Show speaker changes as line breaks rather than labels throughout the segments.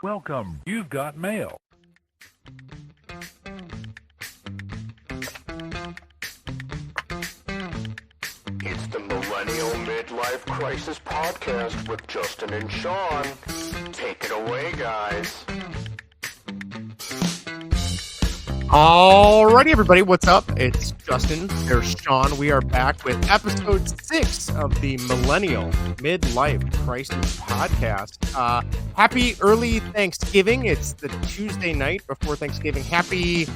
Welcome. You've got mail.
It's the Millennial Midlife Crisis Podcast with Justin and Sean. Take it away, guys.
Alrighty, everybody, what's up? It's Justin. There's Sean. We are back with episode 6 of the Millennial Midlife Crisis Podcast. Happy early Thanksgiving. It's the Tuesday night before Thanksgiving. Happy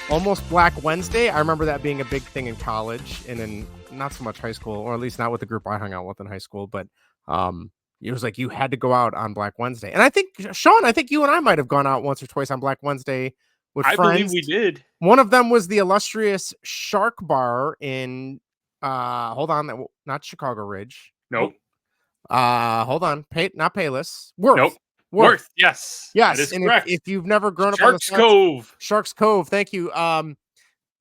almost Black Wednesday. I remember that being a big thing in college and in not so much high school, or at least not with the group I hung out with in high school, but it was like you had to go out on Black Wednesday. And I think, Sean, you and I might have gone out once or twice on Black Wednesday with friends.
I believe we did.
One of them was the illustrious Shark Bar in not Chicago Ridge.
Nope.
Hold on. Not Payless. Worth.
Nope. Worth. Yes.
Yes.
That is
and
correct.
If you've never grown
Sharks
up on the
Cove.
Sharks Cove. Thank you.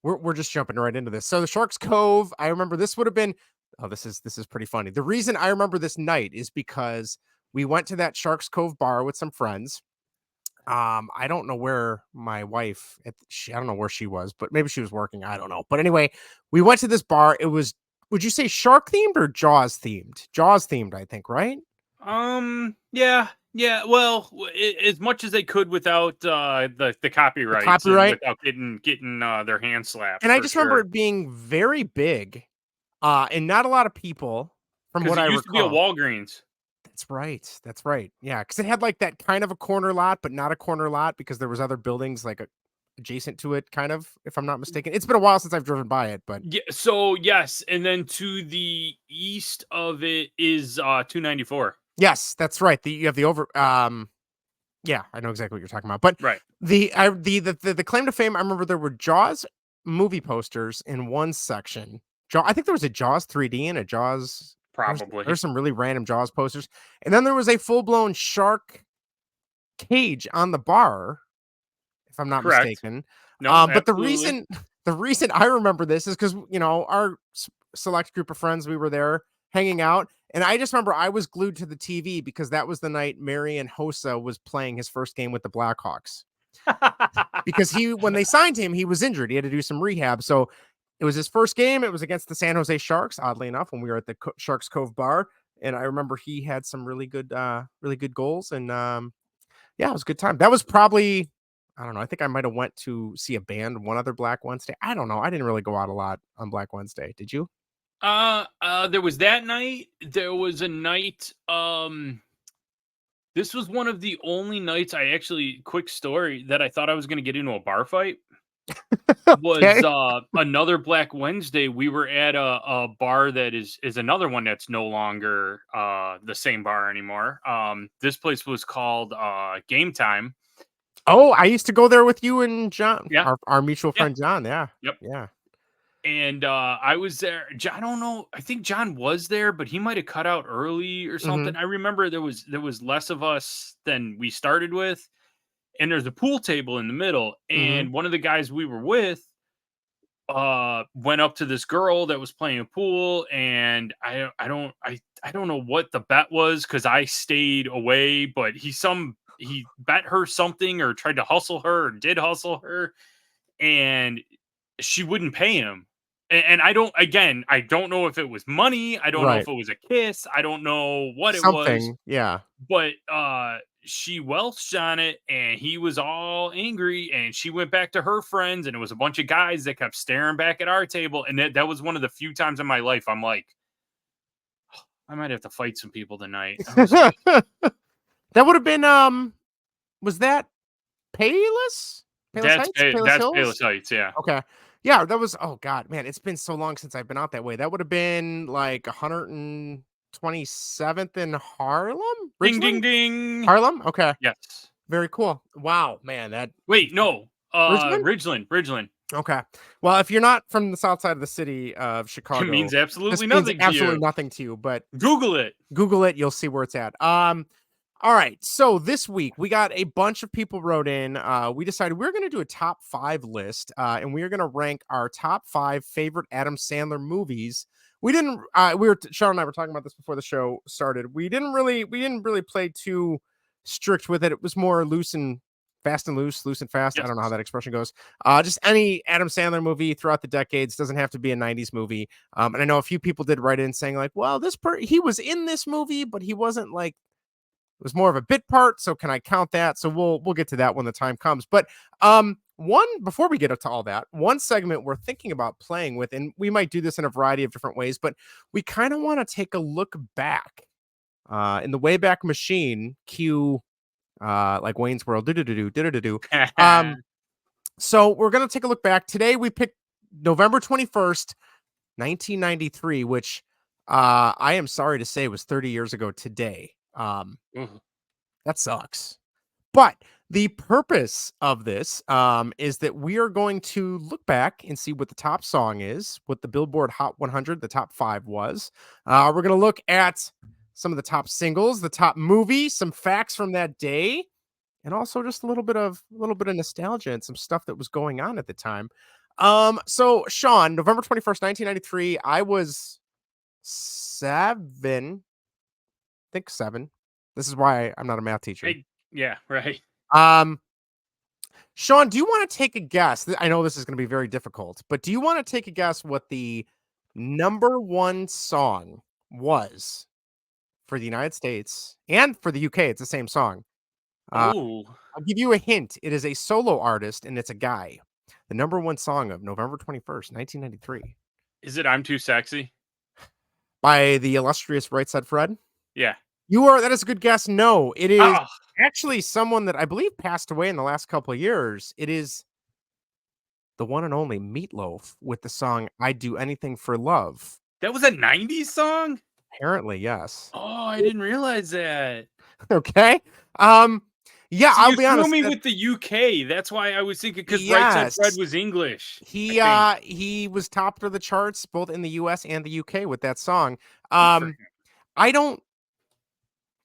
We're just jumping right into this. So the Sharks Cove, I remember this would have been, this is pretty funny. The reason I remember this night is because we went to that Sharks Cove bar with some friends. I don't know where my wife, I don't know where she was, but maybe she was working. I don't know. But anyway, we went to this bar. It was, would you say shark themed or Jaws themed? Jaws themed, I think, right?
Yeah. Well, as much as they could without the copyright, without getting their hands slapped.
And I just remember it being very big, and not a lot of people. From what I recall,
used to be a Walgreens.
That's right. Yeah, because it had like that kind of a corner lot, but not a corner lot because there was other buildings like adjacent to it, kind of, if I'm not mistaken. It's been a while since I've driven by it, but
yeah. So yes, and then to the east of it is 294.
Yes, that's right. You have the over. Yeah, I know exactly what you're talking about. But
right,
the claim to fame. I remember there were Jaws movie posters in one section. I think there was a Jaws 3D and a Jaws.
Probably.
There's some really random Jaws posters. And then there was a full-blown shark cage on the bar, if I'm not mistaken.
No,
but the reason I remember this is because, our select group of friends, we were there hanging out. And I just remember I was glued to the TV because that was the night Marian Hossa was playing his first game with the Blackhawks. Because when they signed him, he was injured. He had to do some rehab. So it was his first game. It was against the San Jose Sharks, oddly enough, when we were at the Sharks Cove bar. And I remember he had some really good goals. And it was a good time. That was probably, I don't know. I think I might have went to see a band one other Black Wednesday. I don't know. I didn't really go out a lot on Black Wednesday. Did you?
There was that night. There was a night. This was one of the only nights quick story, that I thought I was going to get into a bar fight. Was another Black Wednesday. We were at a bar that is another one that's no longer the same bar anymore. This place was called Game Time.
Oh, I used to go there with you and John.
Yeah,
our mutual friend John. Yeah.
Yep.
Yeah.
And I was there. I don't know. I think John was there, but he might have cut out early or something.
Mm-hmm.
I remember there was less of us than we started with. And there's a pool table in the middle. And one of the guys we were with went up to this girl that was playing a pool. And I don't know what the bet was, because I stayed away, but he bet her something or tried to hustle her or did hustle her. And she wouldn't pay him. And I don't know if it was money. I don't know if it was a kiss. I don't know what it was.
Yeah.
But she welched on it, and he was all angry, and she went back to her friends, and it was a bunch of guys that kept staring back at our table. And that was one of the few times in my life I'm like, I might have to fight some people tonight.
That would have been was that Payless?
That's Payless Heights, yeah.
Okay. Yeah, that was, oh God, man, it's been so long since I've been out that way. That would have been like 127th in Harlem?
Ding, ding, ding.
Harlem? Okay.
Yes.
Very cool. Wow, man.
Wait, no. Ridgeland.
Okay. Well, if you're not from the south side of the city of Chicago,
it means absolutely nothing
to you, but
Google it.
You'll see where it's at. All right, so this week we got a bunch of people wrote in. We decided we're going to do a top 5 list, and we are going to rank our top 5 favorite Adam Sandler movies. Sean and I were talking about this before the show started. We didn't really play too strict with it. It was more loose and fast and loose and fast. I
Yes.
don't know how that expression goes. Just any Adam Sandler movie throughout the decades, doesn't have to be a 90s movie. And I know a few people did write in saying like, well, he was in this movie, but he wasn't like, it was more of a bit part. So can I count that? So we'll get to that when the time comes. But before we get to all that, one segment we're thinking about playing with, and we might do this in a variety of different ways, but we kind of want to take a look back in the Wayback Machine. Cue like Wayne's World. So we're gonna take a look back. Today we picked November 21st, 1993, which I am sorry to say was 30 years ago today. That sucks. But the purpose of this is that we are going to look back and see what the top song is, what the Billboard Hot 100, the top 5 was. We're going to look at some of the top singles, the top movie, some facts from that day, and also just a little bit of nostalgia and some stuff that was going on at the time. So Sean, November 21st, 1993, I was 7. I think 7. This is why I'm not a math teacher.
Yeah, right.
Sean, do you want to take a guess? I know this is going to be very difficult, but do you want to take a guess what the number 1 song was for the United States and for the UK? It's the same song.
Ooh.
I'll give you a hint. It is a solo artist and it's a guy. The number 1 song of November 21st, 1993.
Is it I'm Too Sexy?
By the illustrious Right Said Fred?
Yeah.
That is a good guess. No, it is actually someone that I believe passed away in the last couple of years. It is the one and only Meatloaf with the song "I'd Do Anything for Love."
That was a 90s song?
Apparently, yes.
Oh, I didn't realize that.
Okay. Yeah,
So
I'll be honest.
You threw me with the UK. That's why I was thinking, because Right Said Fred was English.
He was top of the charts both in the US and the UK with that song.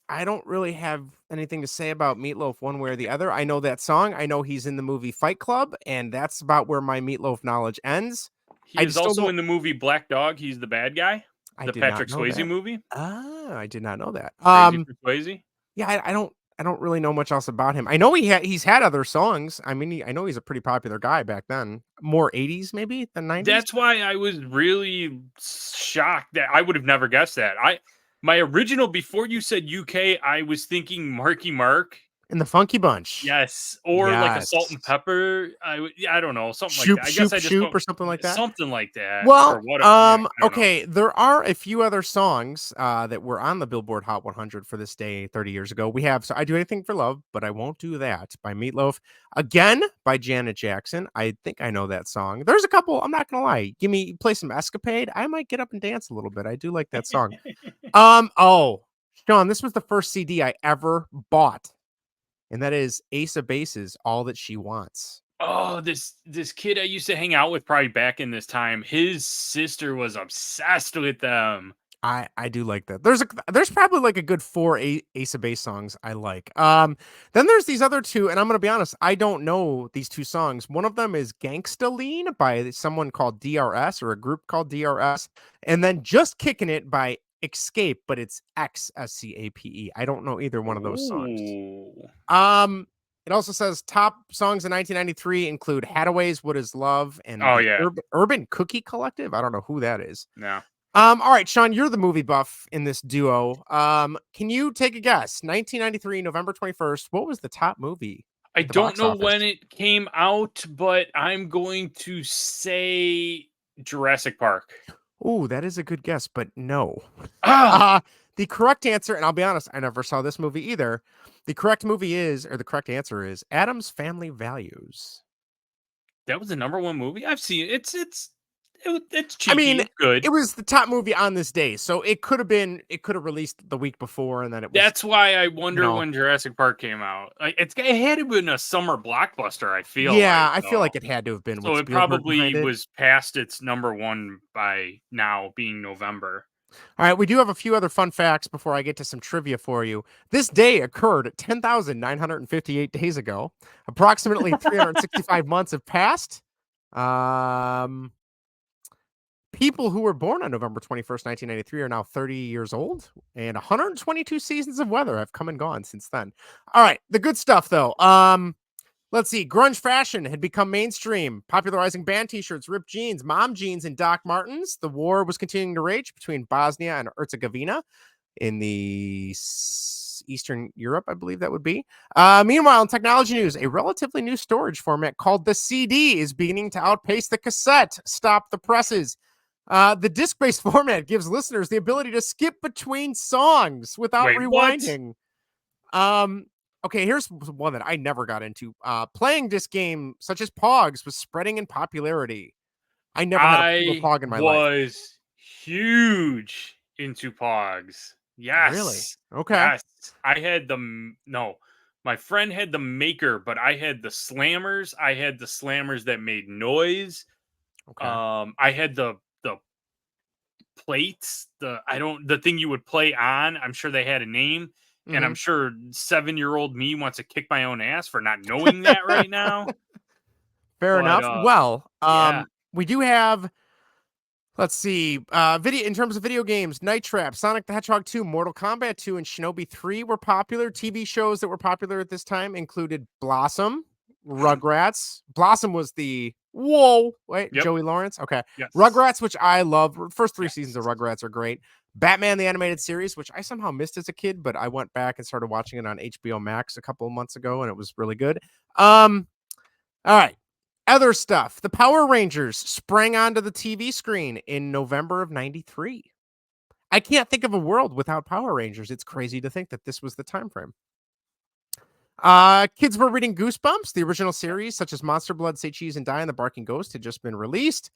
I don't really have anything to say about Meatloaf one way or the other. I know that song. I know he's in the movie Fight Club, and that's about where my Meatloaf knowledge ends.
He is also in the movie Black Dog. He's the bad guy. The Patrick Swayze movie.
Ah, I did not know that.
Swayze.
Yeah, I don't really know much else about him. I know he's had other songs. I mean, I know he's a pretty popular guy back then. More 80s maybe than 90s.
That's why I was really shocked that I would have never guessed that. My original, before you said UK, I was thinking Marky Mark.
In the Funky Bunch.
Yes. Or like a Salt and Pepper. I don't know. Something like that. I guess I just
or something like that.
Something like that.
Well, okay. There are a few other songs that were on the Billboard Hot 100 for this day 30 years ago. We have So I Do Anything for Love, But I Won't Do That by Meatloaf. Again by Janet Jackson. I think I know that song. There's a couple, I'm not going to lie. Play some Escapade. I might get up and dance a little bit. I do like that song. Sean, this was the first CD I ever bought. And that is Ace of Base's All That She Wants.
Oh, this kid I used to hang out with probably back in this time. His sister was obsessed with them.
I do like that. There's probably like a good 4 Ace of Base songs I like. Then there's these other 2, and I'm gonna be honest, I don't know these 2 songs. One of them is Gangsta Lean by someone called DRS, or a group called DRS, and then Just Kicking It by Escape, but it's XSCAPE. I don't know either one of those songs. It also says top songs in 1993 include Hadaway's What Is Love and Urban Cookie Collective. I don't know who that is.
No.
All right, Sean, you're the movie buff in this duo. Can you take a guess? 1993, November 21st. What was the top movie?
I don't know when it came out, but I'm going to say Jurassic Park.
Oh, that is a good guess, but no. The correct answer, and I'll be honest, I never saw this movie either. The correct answer is Adam's Family Values.
That was the number 1 movie I've seen. It's cheeky.
I mean,
good.
It was the top movie on this day, so it could have released the week before, and then it was.
That's why I wonder when Jurassic Park came out. It had to have been a summer blockbuster. I feel.
Yeah, I feel like it had to have been.
So it probably was past its number 1 by now, being November.
All right, we do have a few other fun facts before I get to some trivia for you. This day occurred 10,958 days ago. Approximately 365 months have passed. people who were born on November 21st, 1993 are now 30 years old, and 122 seasons of weather have come and gone since then. All right, the good stuff though. Let's see. Grunge fashion had become mainstream, popularizing band t-shirts, ripped jeans, mom jeans, and Doc Martens. The war was continuing to rage between Bosnia and Herzegovina in the Eastern Europe, I believe that would be. Meanwhile, in technology news, a relatively new storage format called the CD is beginning to outpace the cassette. Stop the presses. The disc-based format gives listeners the ability to skip between songs without
Wait, what?
rewinding. Okay, here's one that I never got into. Playing disc game such as Pogs was spreading in popularity. I never had a single Pog in my life.
I was huge into Pogs. Yes.
Really? Okay.
Yes. I had no. My friend had the Maker, but I had the Slammers. I had the Slammers that made noise.
Okay.
I had the plates, the thing you would play on. I'm sure they had a name. And I'm sure 7-year-old me wants to kick my own ass for not knowing that right now.
Fair enough. Well,
yeah.
we do have, let's see, video in terms of video games, Night Trap, Sonic the Hedgehog 2, Mortal Kombat 2, and Shinobi 3 were popular. TV shows that were popular at this time included Blossom, Rugrats. Blossom was the Joey Lawrence. Okay.
Yes.
Rugrats, which I love. First 3 seasons of Rugrats are great. Batman the Animated Series, which I somehow missed as a kid, but I went back and started watching it on HBO Max a couple of months ago, and it was really good. All right. Other stuff. The Power Rangers sprang onto the TV screen in November of 93. I can't think of a world without Power Rangers. It's crazy to think that this was the time frame. Kids were reading Goosebumps. The original series, such as Monster Blood, Say Cheese and Die, and The Barking Ghost, had just been released.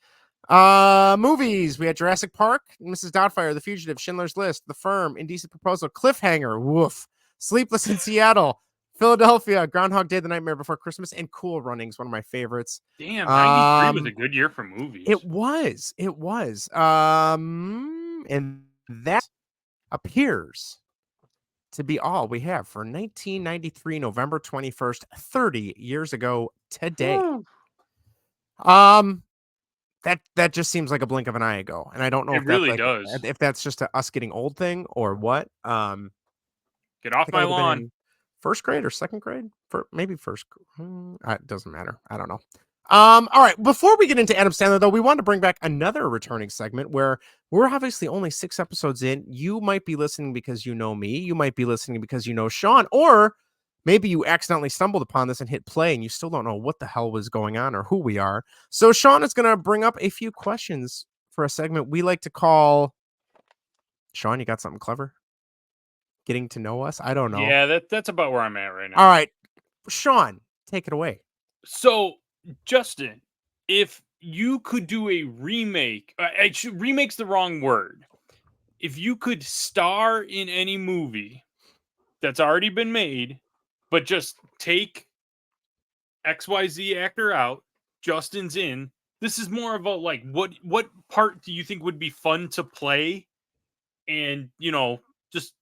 Movies. We had Jurassic Park, Mrs. Doubtfire, The Fugitive, Schindler's List, The Firm, Indecent Proposal, Cliffhanger, woof, Sleepless in Seattle, Philadelphia, Groundhog Day, The Nightmare Before Christmas, and Cool Runnings, one of my favorites.
Damn, 93 was a good year for movies.
It was. And that appears to be all we have for 1993, November 21st, 30 years ago today.
Woo.
That just seems like a blink of an eye ago, and I don't know
if
really
does.
If that's just a us getting old thing or what.
Get off my lawn.
First grade or second grade? Maybe first. It doesn't matter. I don't know. All right. Before we get into Adam Sandler, though, we want to bring back another returning segment where we're obviously only 6 episodes in. You might be listening because you know me. You might be listening because you know Sean, or maybe you accidentally stumbled upon this and hit play and you still don't know what the hell was going on or who we are. So Sean is going to bring up a few questions for a segment we like to call. Sean, you got something clever? Getting to know us? I don't know.
Yeah, that's about where I'm at right now.
All right. Sean, take it away.
So, Justin, if you could do a remake, remake's the wrong word. If you could star in any movie that's already been made, but just take XYZ actor out, Justin's in. This is more of a like, what part do you think would be fun to play? And, just,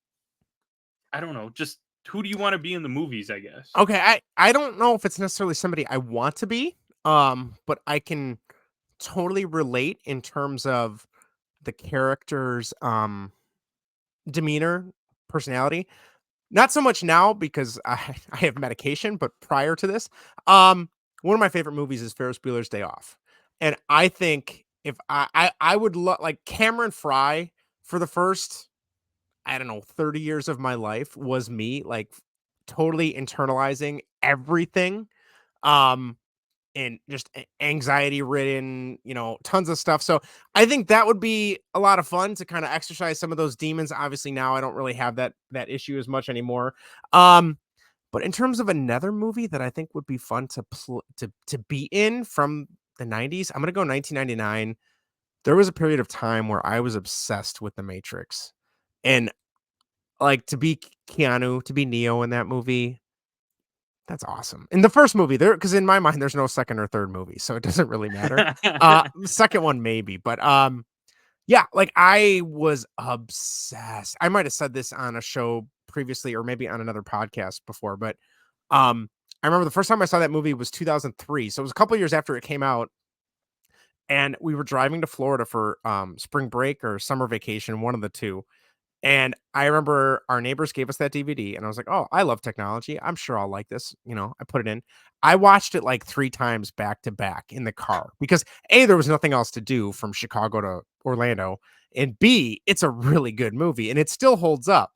I don't know, just who do you want to be in the movies, I guess?
Okay, I don't know if it's necessarily somebody I want to be, but I can totally relate in terms of the character's demeanor, personality. Not so much now because I have medication, but prior to this, one of my favorite movies is Ferris Bueller's Day Off. And I think if I would like Cameron Fry for the first, 30 years of my life was me, like totally internalizing everything. And just anxiety ridden, tons of stuff. So I think that would be a lot of fun to kind of exercise some of those demons. Obviously now I don't really have that issue as much anymore. But in terms of another movie that I think would be fun to be in from the 90s, I'm going to go 1999. There was a period of time where I was obsessed with The Matrix, and like to be Keanu, to be Neo in that movie. That's awesome. In the first movie, because in my mind, there's no second or third movie, so it doesn't really matter. Second one, maybe. But yeah, like I was obsessed. I might have said this on a show previously or maybe on another podcast before, but I remember the first time I saw that movie was 2003. So it was a couple years after it came out. and we were driving to Florida for spring break or summer vacation, one of the two. And I remember our neighbors gave us that DVD, and I was like, "Oh, I love technology. I'm sure I'll like this." I put it in. I watched it like 3 times back to back in the car because A, there was nothing else to do from Chicago to Orlando, and B, it's a really good movie and it still holds up.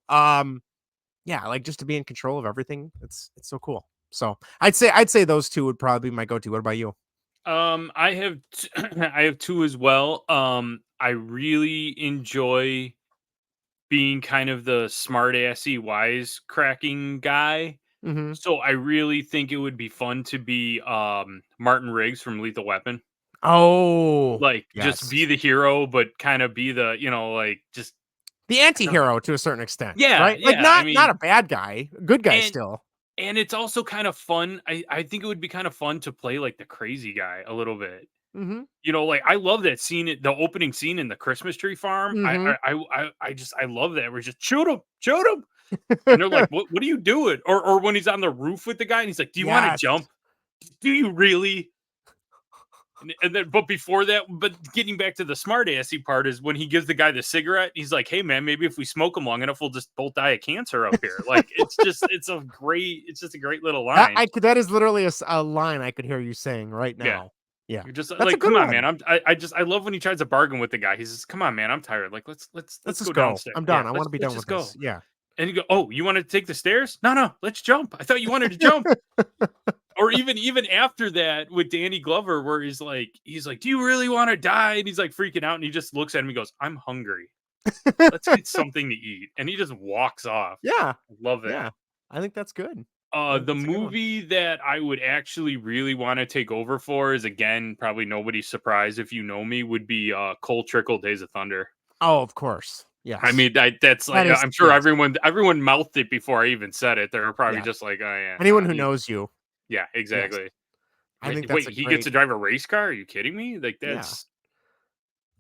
Yeah, like just to be in control of everything, it's so cool. So, I'd say those 2 would probably be my go-to. What about you?
I have I have two as well. I really enjoy being kind of the smart assy wise cracking guy.
Mhm.
So I really think it would be fun to be Martin Riggs from Lethal Weapon.
Oh,
Like just
yes.
be the hero, but kind of be the, like just
The
I don't know.
anti-hero to a certain extent,
Yeah,
right? Like,
yeah. I
not
mean,
a bad guy, good guy
and
still.
and it's also kind of fun. I think it would be kind of fun to play like the crazy guy a little bit.
Mhm.
Like I love that scene, the opening scene in the Christmas tree farm.
Mhm.
I love that. We're just shoot him, and they're like, "What are you doing?" Or when he's on the roof with the guy, and he's like, "Do you want to
Yes.
jump? Do you really?" And then, but before that, but getting back to the smart assy part is when he gives the guy the cigarette. He's like, "Hey man, maybe if we smoke them long enough, we'll just both die of cancer up here." Like it's just a great little line.
That is literally a line I could hear you saying right
Yeah.
now. Yeah.
You're just
That's a
like,
good
come on, man.
one.
I love when he tries to bargain with the guy. He says, "Come on, man, I'm tired. Like,
Let's
let's go
just go.
downstairs.
I'm
Yeah,
done. I wanna be
let's
done with
just
this.
go."
Yeah.
And you go, "Oh, you want to take the stairs? No, no, let's jump. I thought you wanted to jump." Or even after that with Danny Glover, where he's like, "Do you really want to die?" And he's like freaking out, and he just looks at him and goes, "I'm hungry. Let's get something to eat." And he just walks off.
Yeah.
Love that.
Yeah. I think that's good. I think
The
that's a good one.
movie that I would actually really want to take over for is, again, probably nobody's surprise if you know me, would be Cole Trickle, Days of Thunder.
Oh, of course.
I
Yes.
mean, that's like
That is
I'm sure
yes.
everyone mouthed it before I even said it. They're probably
Yeah.
just like, "Oh yeah,
Anyone
nah,
who
he."
knows you,
Yeah,
yes.
exactly.
I think that's
Wait,
a
he gets
great
to drive a race car? Are you kidding me? Like
yeah.
that's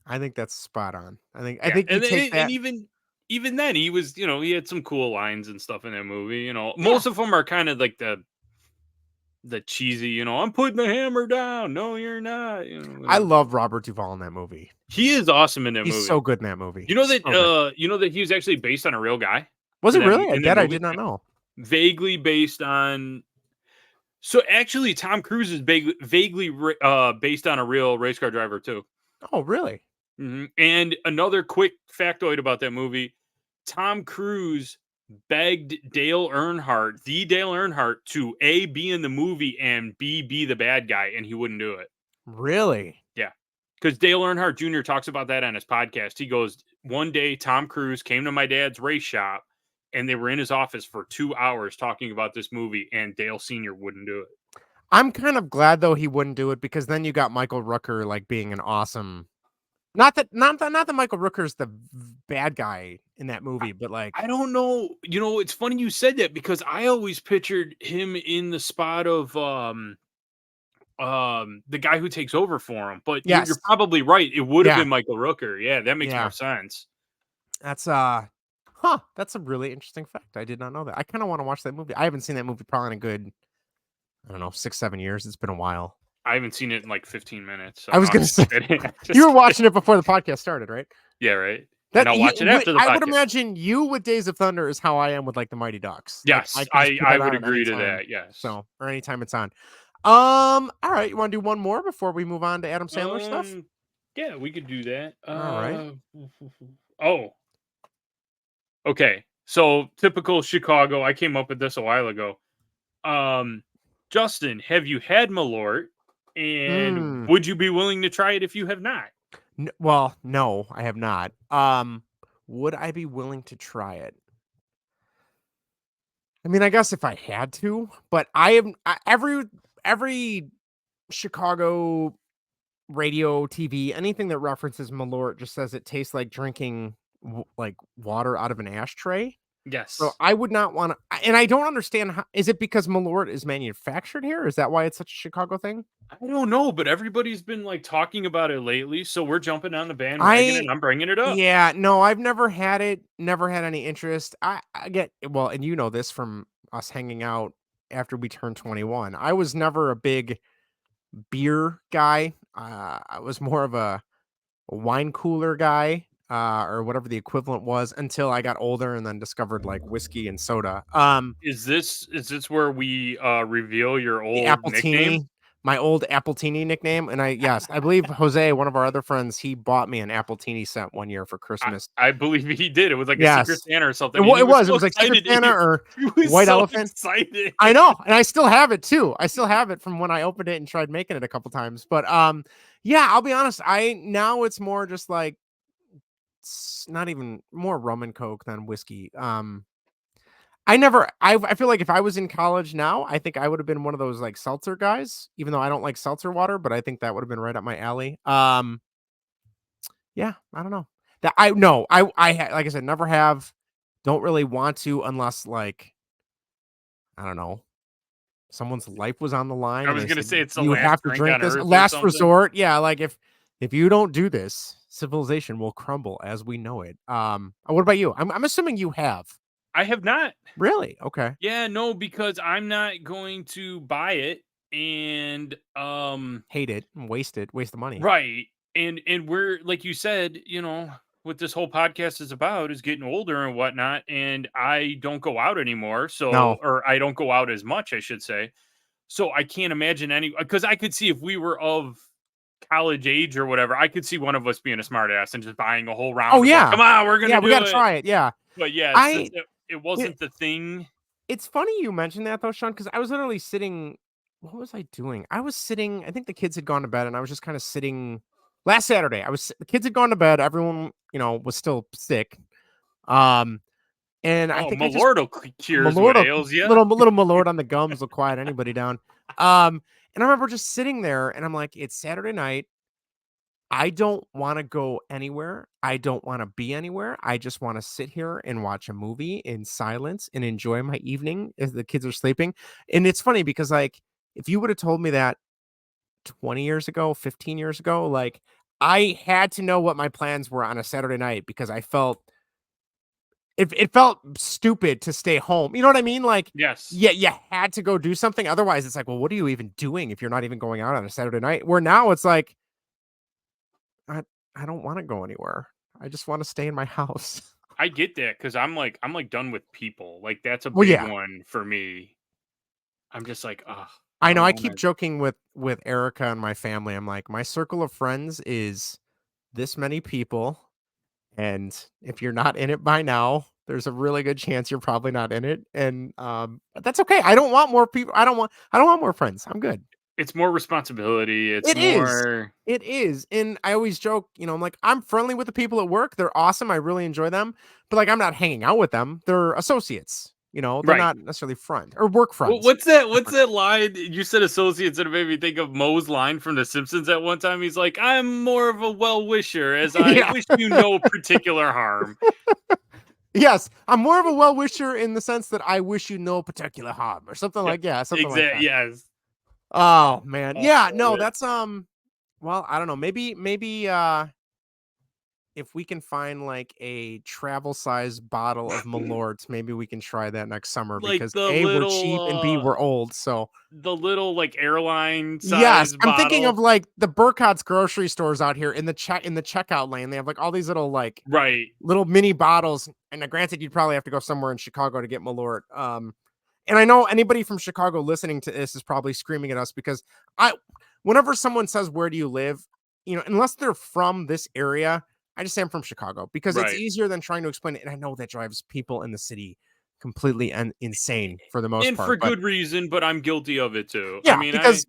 I think that's spot on. I
yeah,
think you
and
take
and
that
even then he was, he had some cool lines and stuff in that movie.
yeah.
Most of them are kind of like the cheesy, I'm putting the hammer down. No, you're not.
I
Whatever.
love Robert Duvall in that movie.
He is awesome in that
He's
movie.
so good in that movie.
You know that
So good.
he was actually based on a real guy
Was
in
it
that
really?
in that
That I
movie.
did not
Yeah.
know.
Vaguely based on. So actually, Tom Cruise is vaguely based on a real race car driver too.
Oh, really?
And another quick factoid about that movie: Tom Cruise begged the Dale Earnhardt, to A, be in the movie, and B, be the bad guy, and he wouldn't do it.
Really?
Yeah. Because Dale Earnhardt Jr. talks about that on his podcast. He goes, one day Tom Cruise came to my dad's race shop and they were in his office for 2 hours talking about this movie, and Dale Sr. wouldn't do it.
I'm kind of glad though he wouldn't do it because then you got Michael Rooker like being an awesome not that Michael Rooker's the bad guy in that movie, but like
I don't know. It's funny you said that because I always pictured him in the spot of the guy who takes over for him. But you're
yes.
probably right. It would have
Yeah.
been Michael Rooker. Yeah, that makes more
Yeah.
sense.
That's that's a really interesting fact. I did not know that. I kind of want to watch that movie. I haven't seen that movie probably in a good, I don't know, 6, 7 years. It's been a while.
I haven't seen it in like 15 minutes. So
I was
no, I'm
gonna
just
say
kidding. I'm
you
just
were
kidding.
watching it before the podcast started, right?
Yeah, right. And
That
I'll watch it after the
I would
podcast.
imagine you with Days of Thunder is how I am with like the Mighty Ducks. Like I
Yes,
can just put
I
that
would
on at any
agree to
time.
that. Yes.
So or anytime it's on. All right. You want to do one more before we move on to Adam Sandler stuff?
Yeah, we could do that.
All right.
Oh, okay. So typical Chicago. I came up with this a while ago. Justin, have you had Malort? And
Hmm.
would you be willing to try it if you have not?
Well, no, I have not. Would I be willing to try it? I mean, I guess if I had to, but every Chicago radio, TV, anything that references Malort just says it tastes like drinking like water out of an ashtray. So
Yes.
I would not want to, and I don't understand how. Is it because Malort is manufactured here? Is that why it's such a Chicago thing?
I don't know, but everybody's been like talking about it lately, so we're jumping on the bandwagon
I
and I'm bringing it up.
Yeah, no, I've never had it. Never had any interest. I get well, and you know this from us hanging out after we turned 21. I was never a big beer guy. I was more of a wine cooler guy, or whatever the equivalent was, until I got older and then discovered like whiskey and soda.
Is this where we reveal your
The
old nickname?
Appletini, my old Appletini nickname, and I believe Jose, one of our other friends, he bought me an Appletini set one year for Christmas.
I believe he did. It was like a Secret
Yes,
Santa or
it,
something, and he
it
was
was. It
so
was like Secret
excited.
Santa or
He was
White
so
Elephant.
excited.
I know, and I still have it too. I still have it from when I opened it and tried making it a couple times. But yeah, I'll be honest. Now it's more just like it's not even more rum and coke than whiskey. I feel like if I was in college now, I think I would have been one of those like seltzer guys, even though I don't like seltzer water, but I think that would have been right up my alley. Yeah, I don't know. That I no, like I said, never have. Don't really want to unless like I don't know, someone's life was on the line
I
and
was
they
gonna
said
say it's the
you
last
have to
drink
drink
on
this
earth or
last
something.
resort. Yeah, like if you don't do this, civilization will crumble as we know it. What about you? I'm assuming you have.
I have not.
Really? Okay.
Yeah, no, because I'm not going to buy it, and
Hate it and waste the money.
right, and we're like you said, what this whole podcast is about is getting older and whatnot, and I don't go out anymore,
No.
or I don't go out as much, I should say. So I can't imagine any because I could see if we were of college age or whatever, I could see one of us being a smart ass and just buying a whole
Oh
round of like,
yeah.
come on, we're
Yeah,
gonna
we
do
gotta
it.
try it. Yeah.
But yeah, since
I
it
yeah,
wasn't the thing.
it's funny you mentioned that though, Sean, because I was literally sitting. What was I doing? I was sitting. I think the kids had gone to bed, and I was just kind of sitting. Last Saturday, the kids had gone to bed. Everyone, was still sick. Um, and I
Oh,
think I just
Malort cures what
Malort,
ails you.
little Malort on the gums will quiet anybody down. And I remember just sitting there, and I'm like, it's Saturday night. I don't want to go anywhere. I don't want to be anywhere. I just want to sit here and watch a movie in silence and enjoy my evening as the kids are sleeping. And it's funny because, like, if you would have told me that 20 years ago, 15 years ago, like, I had to know what my plans were on a Saturday night because it felt stupid to stay home. You know what I mean? Like,
Yes.
yeah, you had to go do something. Otherwise, it's like, well, what are you even doing if you're not even going out on a Saturday night? Where now it's like, I I don't wanna go anywhere. I just wanna stay in my house.
I get that because I'm like done with people. Like that's a
Well,
big
yeah.
one for me. I'm just like, I
I know,
don't
I
want
keep
to.
joking with Erica and my family. I'm like, "My circle of friends is this many people, and if you're not in it by now, there's a really good chance you're probably not in it." And, but that's okay. I don't want more people. I don't want more friends. I'm good.
It's more responsibility. It's
It is.
more
It is. And I always joke, I'm like, I'm friendly with the people at work. They're awesome. I really enjoy them. But like I'm not hanging out with them. They're associates. They're
right.
not necessarily friend or work friends.
What's that? What's
Different.
that line? You said associates, and it made me think of Moe's line from The Simpsons at one time. He's like, "I'm more of a well wisher, as I
Yeah.
wish you no particular harm."
Yes. I'm more of a well wisher in the sense that I wish you no particular harm or something
Yep.
like, yeah, something like
Exact.
that.
Yes.
Oh man.
Oh,
Yeah, no,
yeah.
that's well, I don't know. Maybe if we can find like a travel size bottle of Malort, maybe we can try that next summer
Like
because A, we're cheap and B, we're old. So
the little like airline
yes,
size
I'm thinking of
bottle.
like the Burkott's grocery stores out here in the checkout lane. They have like all these
Right.
little mini bottles. And granted, you'd probably have to go somewhere in Chicago to get Malort. And I know anybody from Chicago listening to this is probably screaming at us because whenever someone says, "Where do you live?" Unless they're from this area, I just say I'm from Chicago because it's
Right.
easier than trying to explain it. And I know that drives people in the city completely insane for the most
And for
part. But
good reason, but I'm guilty of it too. I
yeah,
mean,
because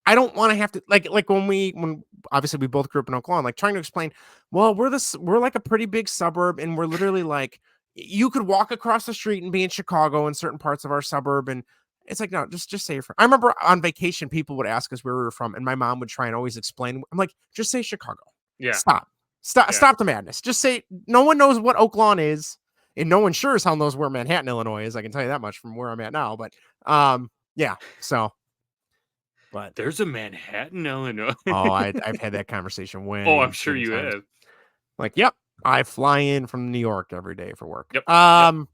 I don't want to have to like when obviously we both grew up in Oklahoma, like trying to explain, well, we're like a pretty big suburb and we're literally like you could walk across the street and be in Chicago in certain parts of our suburb. And it's like, no, just say you're from. I remember on vacation, people would ask us where we were from, and my mom would try and always explain. I'm like, just say Chicago.
yeah,
Stop. Stop
yeah.
stop the madness. Just say no one knows what Oaklawn is, and no one sure as hell knows where Manhattan, Illinois is. I can tell you that much from where I'm at now. But yeah, so but
There's a Manhattan, Illinois.
oh, I've had that conversation
Oh, I'm
way too
sure
many
you
times.
have.
Like, yep, I fly in from New York every day for work.
Yep. Yep.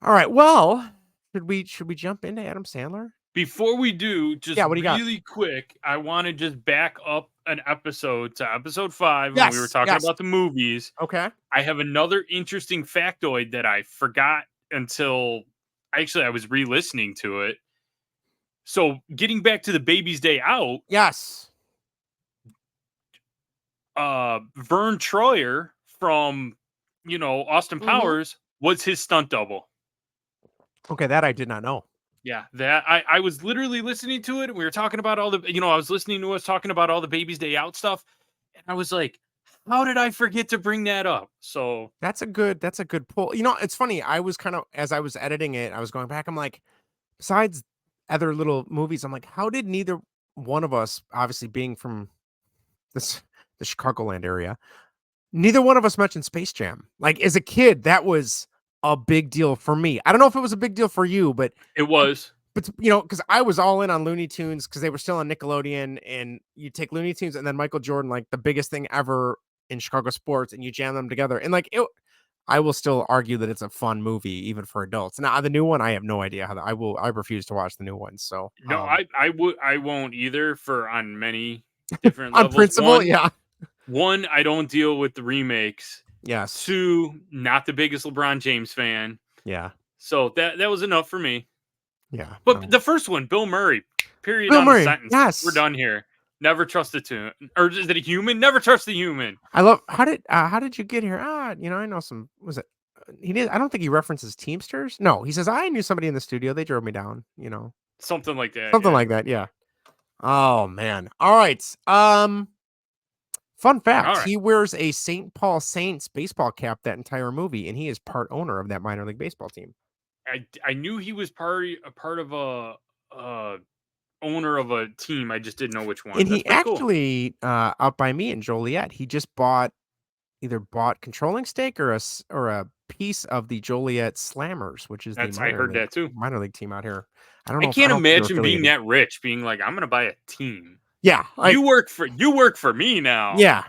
All right. Well, should we jump into Adam Sandler?
Before we do, just
Yeah, what do you got?
really quick, I want to just back up an episode to episode 5 when we were
Yes,
talking
yes.
about the movies.
Okay.
I have another interesting factoid that I forgot until actually I was re-listening to it. So getting back to the Baby's Day Out,
Yes.
Vern Troyer from Austin Powers was his stunt double.
Okay, that I did not know.
Yeah, that I was literally listening to it, and we were talking about all the I was listening to us talking about all the Baby's Day Out stuff, and I was like, how did I forget to bring that up? So
That's a good pull. You know, it's funny. I was kind of, as I was editing it, I was going back. I'm like, besides other little movies, I'm like, how did neither one of us, obviously being from the Chicagoland area, neither one of us mentioned Space Jam. Like as a kid, that was a big deal for me. I don't know if it was a big deal for you, but
it was.
But because I was all in on Looney Tunes because they were still on Nickelodeon, and you take Looney Tunes and then Michael Jordan, like the biggest thing ever in Chicago sports, and you jam them together. And like I will still argue that it's a fun movie even for adults. Now the new one, I have no idea how I refuse to watch the new one. So
No, I won't either on many different
on
levels.
principle, yeah.
One, I don't deal with the remakes.
Yes.
2, not the biggest LeBron James fan.
Yeah.
So that was enough for me.
Yeah.
But the first one, Bill Murray, period.
Bill
on
Murray,
the sentence.
yes.
We're done here. Never trust a tune. Or is it a human? Never trust a human.
I love how did you get here? I know some, was it he did, I don't think he references Teamsters. No, he says I knew somebody in the studio. They drove me down,
Something like that.
Something like that, yeah. Oh man. All right. Fun fact,
All right.
he wears a St. Paul Saints baseball cap that entire movie, and he is part owner of that minor league baseball team.
I knew he was part of a owner of a team. I just didn't know which one.
And
That's
he actually out by me in Joliet, he just either bought controlling stake or a piece of the Joliet Slammers, which is
I heard that too.
Minor league team out here. I don't know.
I can't imagine being that rich, being like, I'm gonna buy a team.
Yeah,
you work for me now.
Yeah.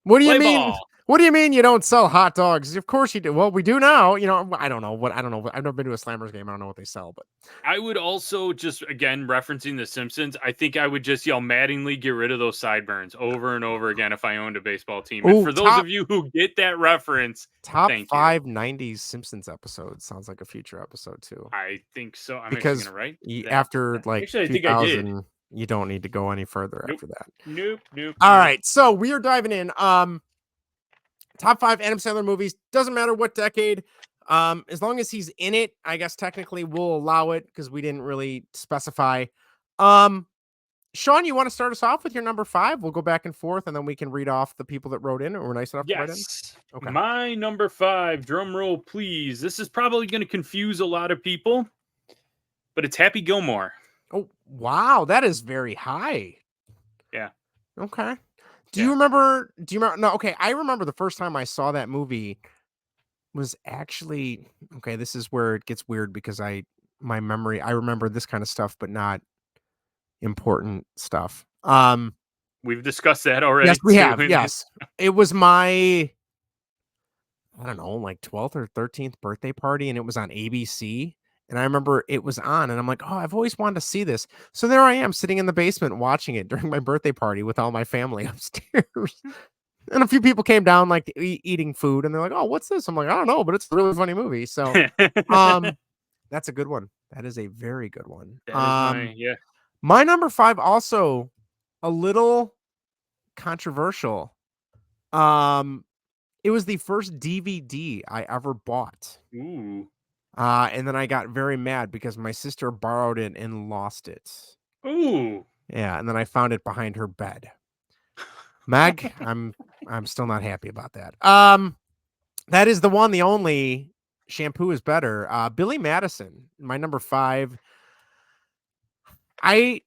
What do you mean?
Ball.
What do you mean you don't sell hot dogs? Of course you do. Well, we do now. I don't know. I've never been to a Slammers game. I don't know what they sell, but
I would also just, again, referencing The Simpsons, I think I would just yell Mattingly, get rid of those sideburns over and over again if I owned a baseball team. And for those of you who get that reference,
top 5 90s Simpsons episodes sounds like a future episode too.
I think so. I'm
because
gonna write
after like
actually, I think I did.
You don't need to go any further after that.
Nope.
All right, so we are diving in. Top 5 Adam Sandler movies. Doesn't matter what decade. As long as he's in it, I guess technically we'll allow it because we didn't really specify. Sean, you want to start us off with your number 5? We'll go back and forth, and then we can read off the people that wrote in or were nice enough to write in.
Okay. My number 5, drum roll, please. This is probably going to confuse a lot of people, but it's Happy Gilmore.
Oh, wow. That is very high.
Yeah.
Okay. Do you remember? No, okay. I remember the first time I saw that movie was actually, okay, this is where it gets weird because my memory, I remember this kind of stuff, but not important stuff.
We've discussed that already.
Yes, we have. Yes. It was my, I don't know, like 12th or 13th birthday party, and it was on ABC. And I remember it was on, and I'm like, oh, I've always wanted to see this. So there I am sitting in the basement watching it during my birthday party with all my family upstairs. And a few people came down like eating food, and they're like, oh, what's this? I'm like, I don't know, but it's a really funny movie. So that's a good one. That is a very good one. My number 5, also a little controversial. It was the first DVD I ever bought.
Ooh.
And then I got very mad because my sister borrowed it and lost it.
Ooh.
Yeah, and then I found it behind her bed. Meg, I'm still not happy about that. That is the one, the only Shampoo is Better. Billy Madison, my number 5. I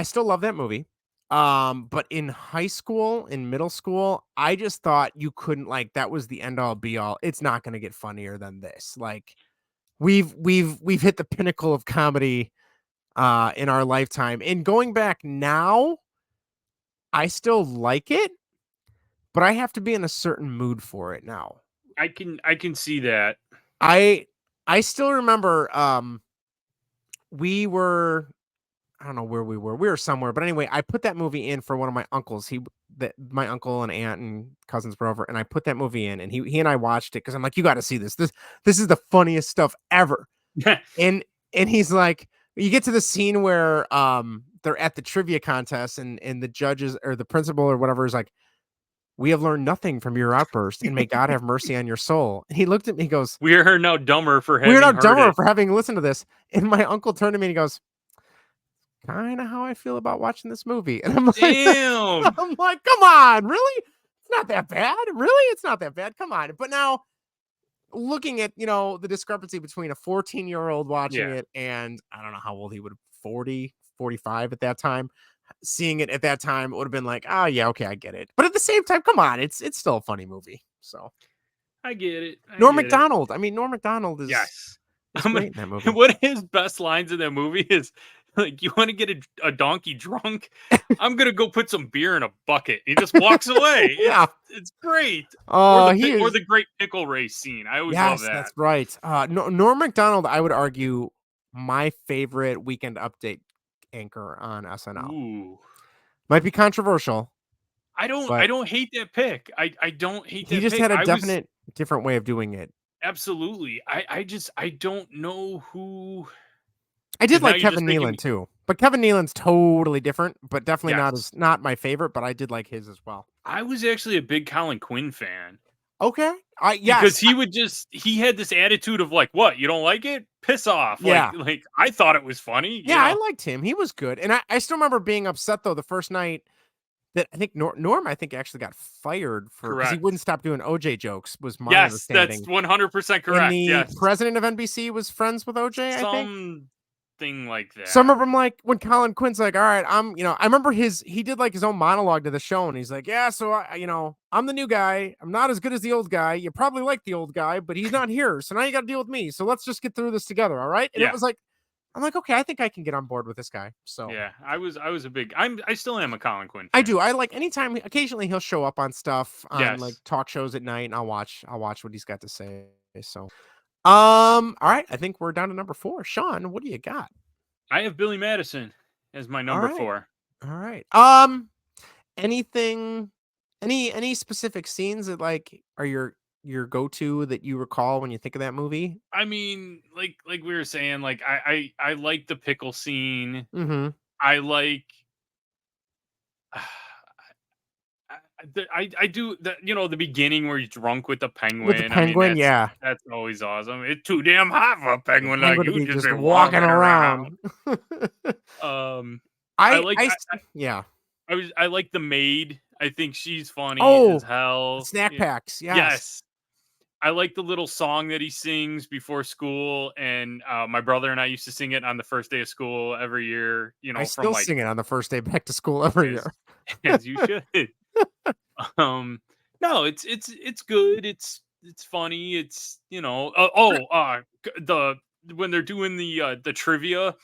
still love that movie. But in high school, in middle school, I just thought you couldn't, like, that was the end all be all. It's not going to get funnier than this. Like we've hit the pinnacle of comedy in our lifetime. And going back now, I still like it, but I have to be in a certain mood for it now.
I can see that.
I I still remember we were, I don't know where we were. We were somewhere, but anyway, I put that movie in for one of my uncles. My uncle and aunt and cousins were over, and I put that movie in, and he and I watched it because I'm like, you got to see this. This is the funniest stuff ever. And he's like, you get to the scene where they're at the trivia contest, and the judges or the principal or whatever is like, we have learned nothing from your outburst, and may God have mercy on your soul. And he looked at me, he goes,
We are now dumber for
we're
having
not
heard
dumber
it.
for having listened to this. And my uncle turned to me and he goes, kind of how I feel about watching this movie. And I'm like,
Damn.
I'm like, come on, really? It's not that bad. Really? It's not that bad. Come on. But now looking at, the discrepancy between a 14-year-old watching
Yeah.
it and I don't know how old he would have, 40, 45 at that time. Seeing it at that time, it would have been like, oh yeah, okay, I get it. But at the same time, come on, it's still a funny movie. So
I get it.
Norm Macdonald. I mean, Norm Macdonald is
Yes.
great in that movie.
One of his best lines in that movie is like, you want to get a donkey drunk? I'm going to go put some beer in a bucket. He just walks away.
Yeah.
It's great.
Oh,
Or the great pickle race scene. I always love that.
That's right. Norm Macdonald, I would argue, my favorite Weekend Update anchor on SNL.
Ooh.
Might be controversial.
I don't hate that pick. I don't hate that pick.
He just had a definite different way of doing it.
Absolutely. I don't know who.
I did like Kevin Nealon too, but Kevin Nealon's totally different, but definitely not my favorite, but I did like his as well.
I was actually a big Colin Quinn fan.
Okay.
Because he had this attitude of like, what, you don't like it? Piss off.
Yeah.
Like I thought it was funny.
Yeah, I liked him. He was good. And I still remember being upset though the first night that I think Norm actually got fired because he wouldn't stop doing OJ jokes was my understanding.
Yes, that's 100% correct.
And the president of NBC was friends with OJ, I think.
Thing like that.
Some of them, like when Colin Quinn's like, all right, I remember he did like his own monologue to the show, and he's like, yeah, so I'm the new guy. I'm not as good as the old guy. You probably like the old guy, but he's not here. So now you got to deal with me. So let's just get through this together. All right. And it was like, I'm like, okay, I think I can get on board with this guy. So
yeah, I was a big, I still am a Colin Quinn fan.
I do. I like anytime, occasionally he'll show up on stuff on like talk shows at night, and I'll watch what he's got to say. So, all right. I think we're down to number 4. Sean, what do you got?
I have Billy Madison as my number 4.
All right. Anything, any specific scenes that like are your go-to that you recall when you think of that movie?
I mean, like we were saying, like I like the pickle scene.
Mm-hmm.
I like. I do the the beginning where he's drunk with the penguin.
With the penguin,
that's always awesome. It's too damn hot for a penguin like you
just been walking around. I
like the maid. I think she's funny as hell.
Snack packs,
yes. I like the little song that he sings before school, and my brother and I used to sing it on the first day of school every year.
I still sing it on the first day back to school every year,
as you should. No, it's good. It's funny. It's when they're doing the trivia,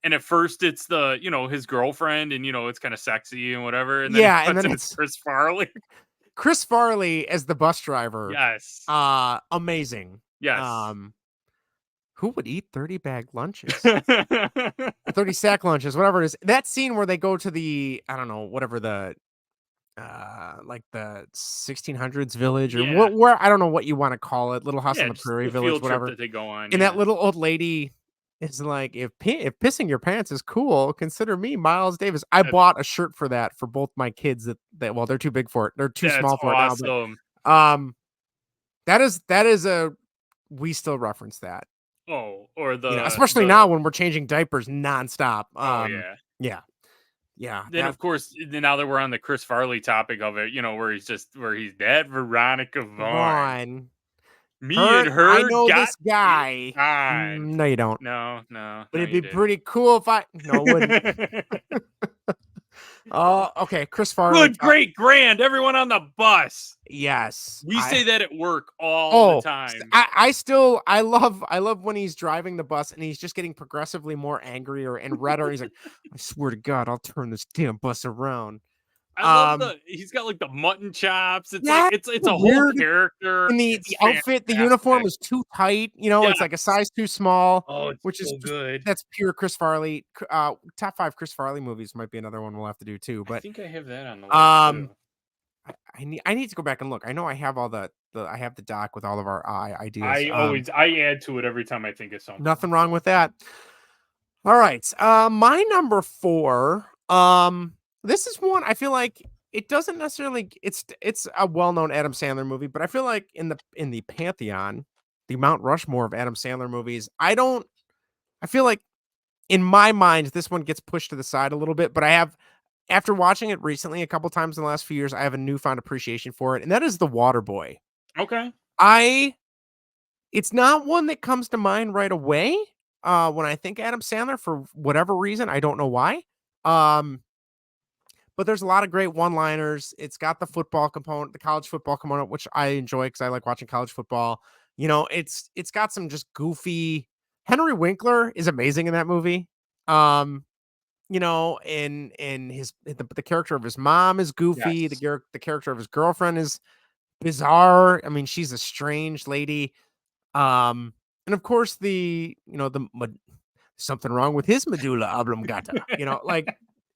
and at first it's the his girlfriend, and it's kind of sexy and whatever, and then it's Chris Farley.
Chris Farley as the bus driver.
Yes.
Amazing.
Yes.
Who would eat 30-bag lunches? 30 sack lunches, whatever it is. That scene where they go to the, I don't know, whatever the like the 1600s village or where I don't know what you want to call it, Little House on the Prairie village, whatever
that they go on.
And that little old lady is like, if pissing your pants is cool, consider me Miles Davis. I bought a shirt for that for both my kids that well, they're too big for it. They're too small for it now. But, that is we still reference that.
Oh, or the
especially now when we're changing diapers nonstop. Yeah.
Then of course, now that we're on the Chris Farley topic of it, where he's that Veronica Vaughn. Me and her.
I know this guy. No, you don't.
No.
But it'd be pretty cool if I. No, it wouldn't. Oh, okay. Chris Farley.
Good, great, grand. Everyone on the bus.
Yes.
We say that at work all the time.
I love when he's driving the bus and he's just getting progressively more angrier and redder. He's like, I swear to God, I'll turn this damn bus around.
I love he's got like the mutton chops. It's
Yeah,
like it's a whole
weird.
character.
And the
It's
outfit, the uniform
fantastic.
is too tight. You know, it's like a
Yes.
size too small,
Oh, it's
which is
so
just
good.
that's pure Chris Farley. Top 5 Chris Farley movies might be another one we'll have to do too.
I
But
think I have that on the list too.
um, I need to go back and look. I know I have all the I have the doc with all of our ideas.
I add to it every time I think of something.
Nothing wrong with that. All right. My number 4. This is one I feel like it doesn't necessarily. It's a well-known Adam Sandler movie, but I feel like in the pantheon, the Mount Rushmore of Adam Sandler movies, I feel like in my mind this one gets pushed to the side a little bit. But I have, after watching it recently a couple times in the last few years, I have a newfound appreciation for it, and that is The Waterboy.
Okay.
It's not one that comes to mind right away when I think Adam Sandler for whatever reason. I don't know why. But there's a lot of great one-liners. It's got the football component, the college football component, which I enjoy because I like watching college football. You know, it's got some just goofy. Henry Winkler is amazing in that movie. You know, and the character of his mom is goofy.
Yes.
The character of his girlfriend is bizarre. I mean, she's a strange lady. And of course something wrong with his medulla oblongata.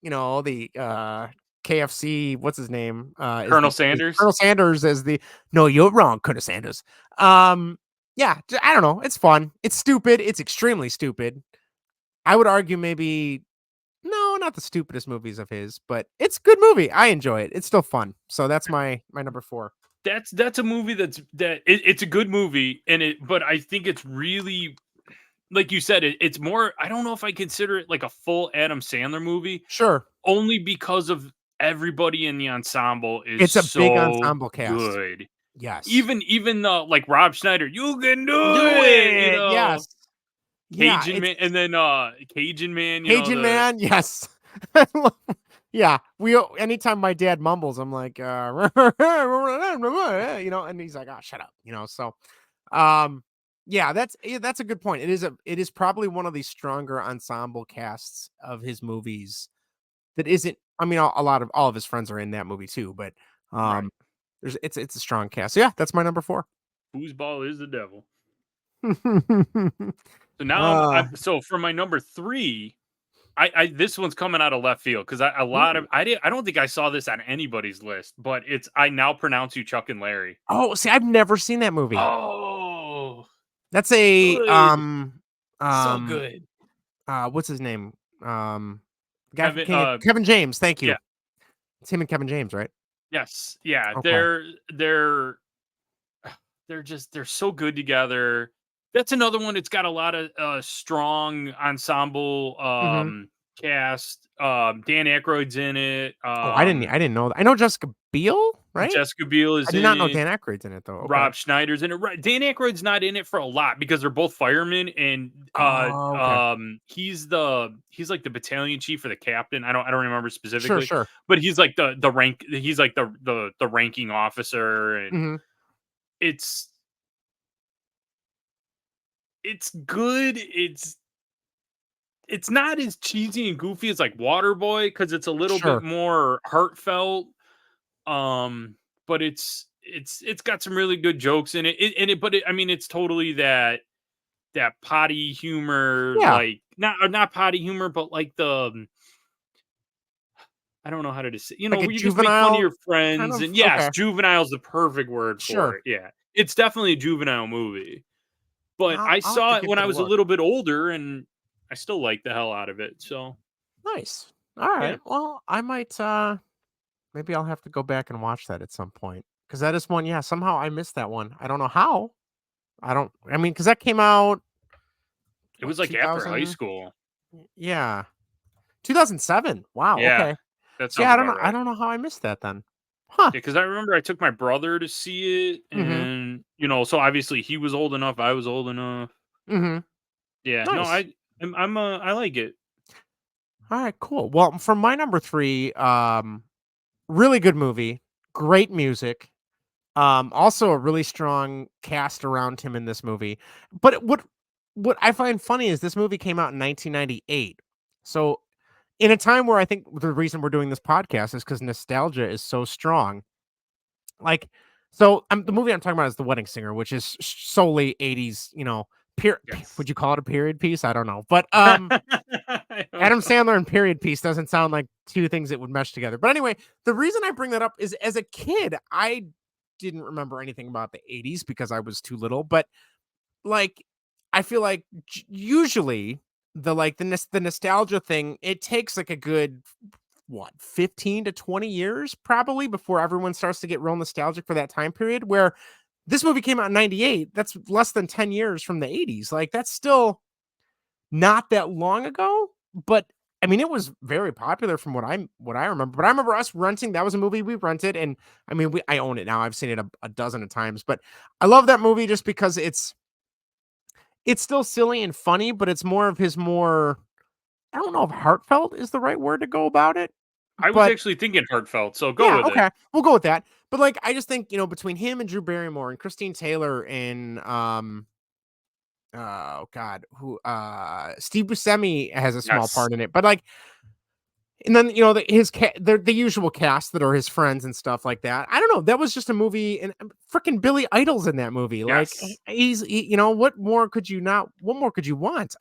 The KFC, what's his name?
Colonel Sanders.
Colonel Sanders as the no, you're wrong, Colonel Sanders. Yeah, I don't know. It's fun. It's stupid. It's extremely stupid. I would argue maybe no, not the stupidest movies of his, but it's a good movie. I enjoy it. It's still fun. So that's my number 4.
That's a movie it's a good movie, but I think it's really, like you said, it's more. I don't know if I consider it like a full Adam Sandler movie,
Sure.
only because of everybody in the ensemble is
It's a big
so
ensemble cast.
good.
Yes.
Even like Rob Schneider, you can do
Do
it. You
it.
know,
Yes. Yeah,
Cajun Man, and then Cajun Man.
Cajun Man, yes. Yeah, anytime my dad mumbles, I'm like, and he's like, oh, shut up, So, yeah, that's a good point. It is probably one of the stronger ensemble casts of his movies. That isn't. I mean, all of his friends are in that movie too, but
Right.
it's a strong cast. So yeah, that's my number 4.
Foosball is the devil. So now, so for my number 3. This one's coming out of left field because I don't think I saw this on anybody's list, but I Now Pronounce You Chuck and Larry.
Oh, see, I've never seen that movie.
Oh,
that's a
good. So good.
What's his name? Kevin James. Thank you.
Yeah.
It's him and Kevin James, right?
Yes. Yeah.
Okay.
They're so good together. That's another one. It's got a lot of strong ensemble cast. Dan Aykroyd's in it.
I didn't know that. I know Jessica Biel, right?
Jessica Biel is in it.
I did not know Dan Aykroyd's in it though. Okay.
Rob Schneider's in it. Right. Dan Aykroyd's not in it for a lot because they're both firemen, and
okay.
he's like the battalion chief or the captain. I don't remember specifically.
Sure.
But he's like the rank. He's like the ranking officer, and it's good. It's not as cheesy and goofy as like Waterboy because it's a little bit more heartfelt. But it's got some really good jokes in it. But I mean, it's totally that potty humor, like not potty humor, but like the I don't know how to say.
Like
you just make fun of your friends,
kind of?
and yes,
Okay.
juvenile is the perfect word for it. Yeah, it's definitely a juvenile movie. But I saw it when I was a little bit older, and I still like the hell out of it. So
nice. All right.
Yeah.
Well, I might. Maybe I'll have to go back and watch that at some point because that is one. Yeah, somehow I missed that one. I don't know how. I mean, because that came out.
It was like after high school.
Yeah, 2007. Wow.
Yeah,
okay.
That's
I don't know. Right. I don't know how I missed that then. Huh?
Because I remember I took my brother to see it, and so obviously he was old enough. I was old enough. Yeah.
Nice.
No, I like it.
All right. Cool. Well, from my number 3, really good movie, great music. Also a really strong cast around him in this movie. But what I find funny is this movie came out in 1998. So in a time where I think the reason we're doing this podcast is because nostalgia is so strong. Like, so the movie I'm talking about is The Wedding Singer, which is solely 80s,
Yes.
would you call it a period piece? I don't know. But
I don't
Adam
know.
Sandler and period piece doesn't sound like two things that would mesh together. But anyway, the reason I bring that up is as a kid, I didn't remember anything about the 80s because I was too little. But like, I feel like usually the nostalgia thing, it takes like a good 15 to 20 years probably before everyone starts to get real nostalgic for that time period, where this movie came out in 98. That's less than 10 years from the 80s. Like, that's still not that long ago, but I mean, it was very popular from what I remember. But I remember us renting. That was a movie we rented, and I mean, I own it now. I've seen it a dozen of times, but I love that movie just because it's still silly and funny, but it's more of his more, I don't know if heartfelt is the right word to go about it,
I was
but
actually thinking heartfelt, so go
yeah,
with it.
okay, we'll go with that. But like, I just think, between him and Drew Barrymore and Christine Taylor and oh god, who Steve Buscemi has a small
Yes.
part in it, but like, and then the usual cast that are his friends and stuff like that. I don't know. That was just a movie, and freaking Billy Idol's in that movie. Like,
Yes.
what more could you not? What more could you want?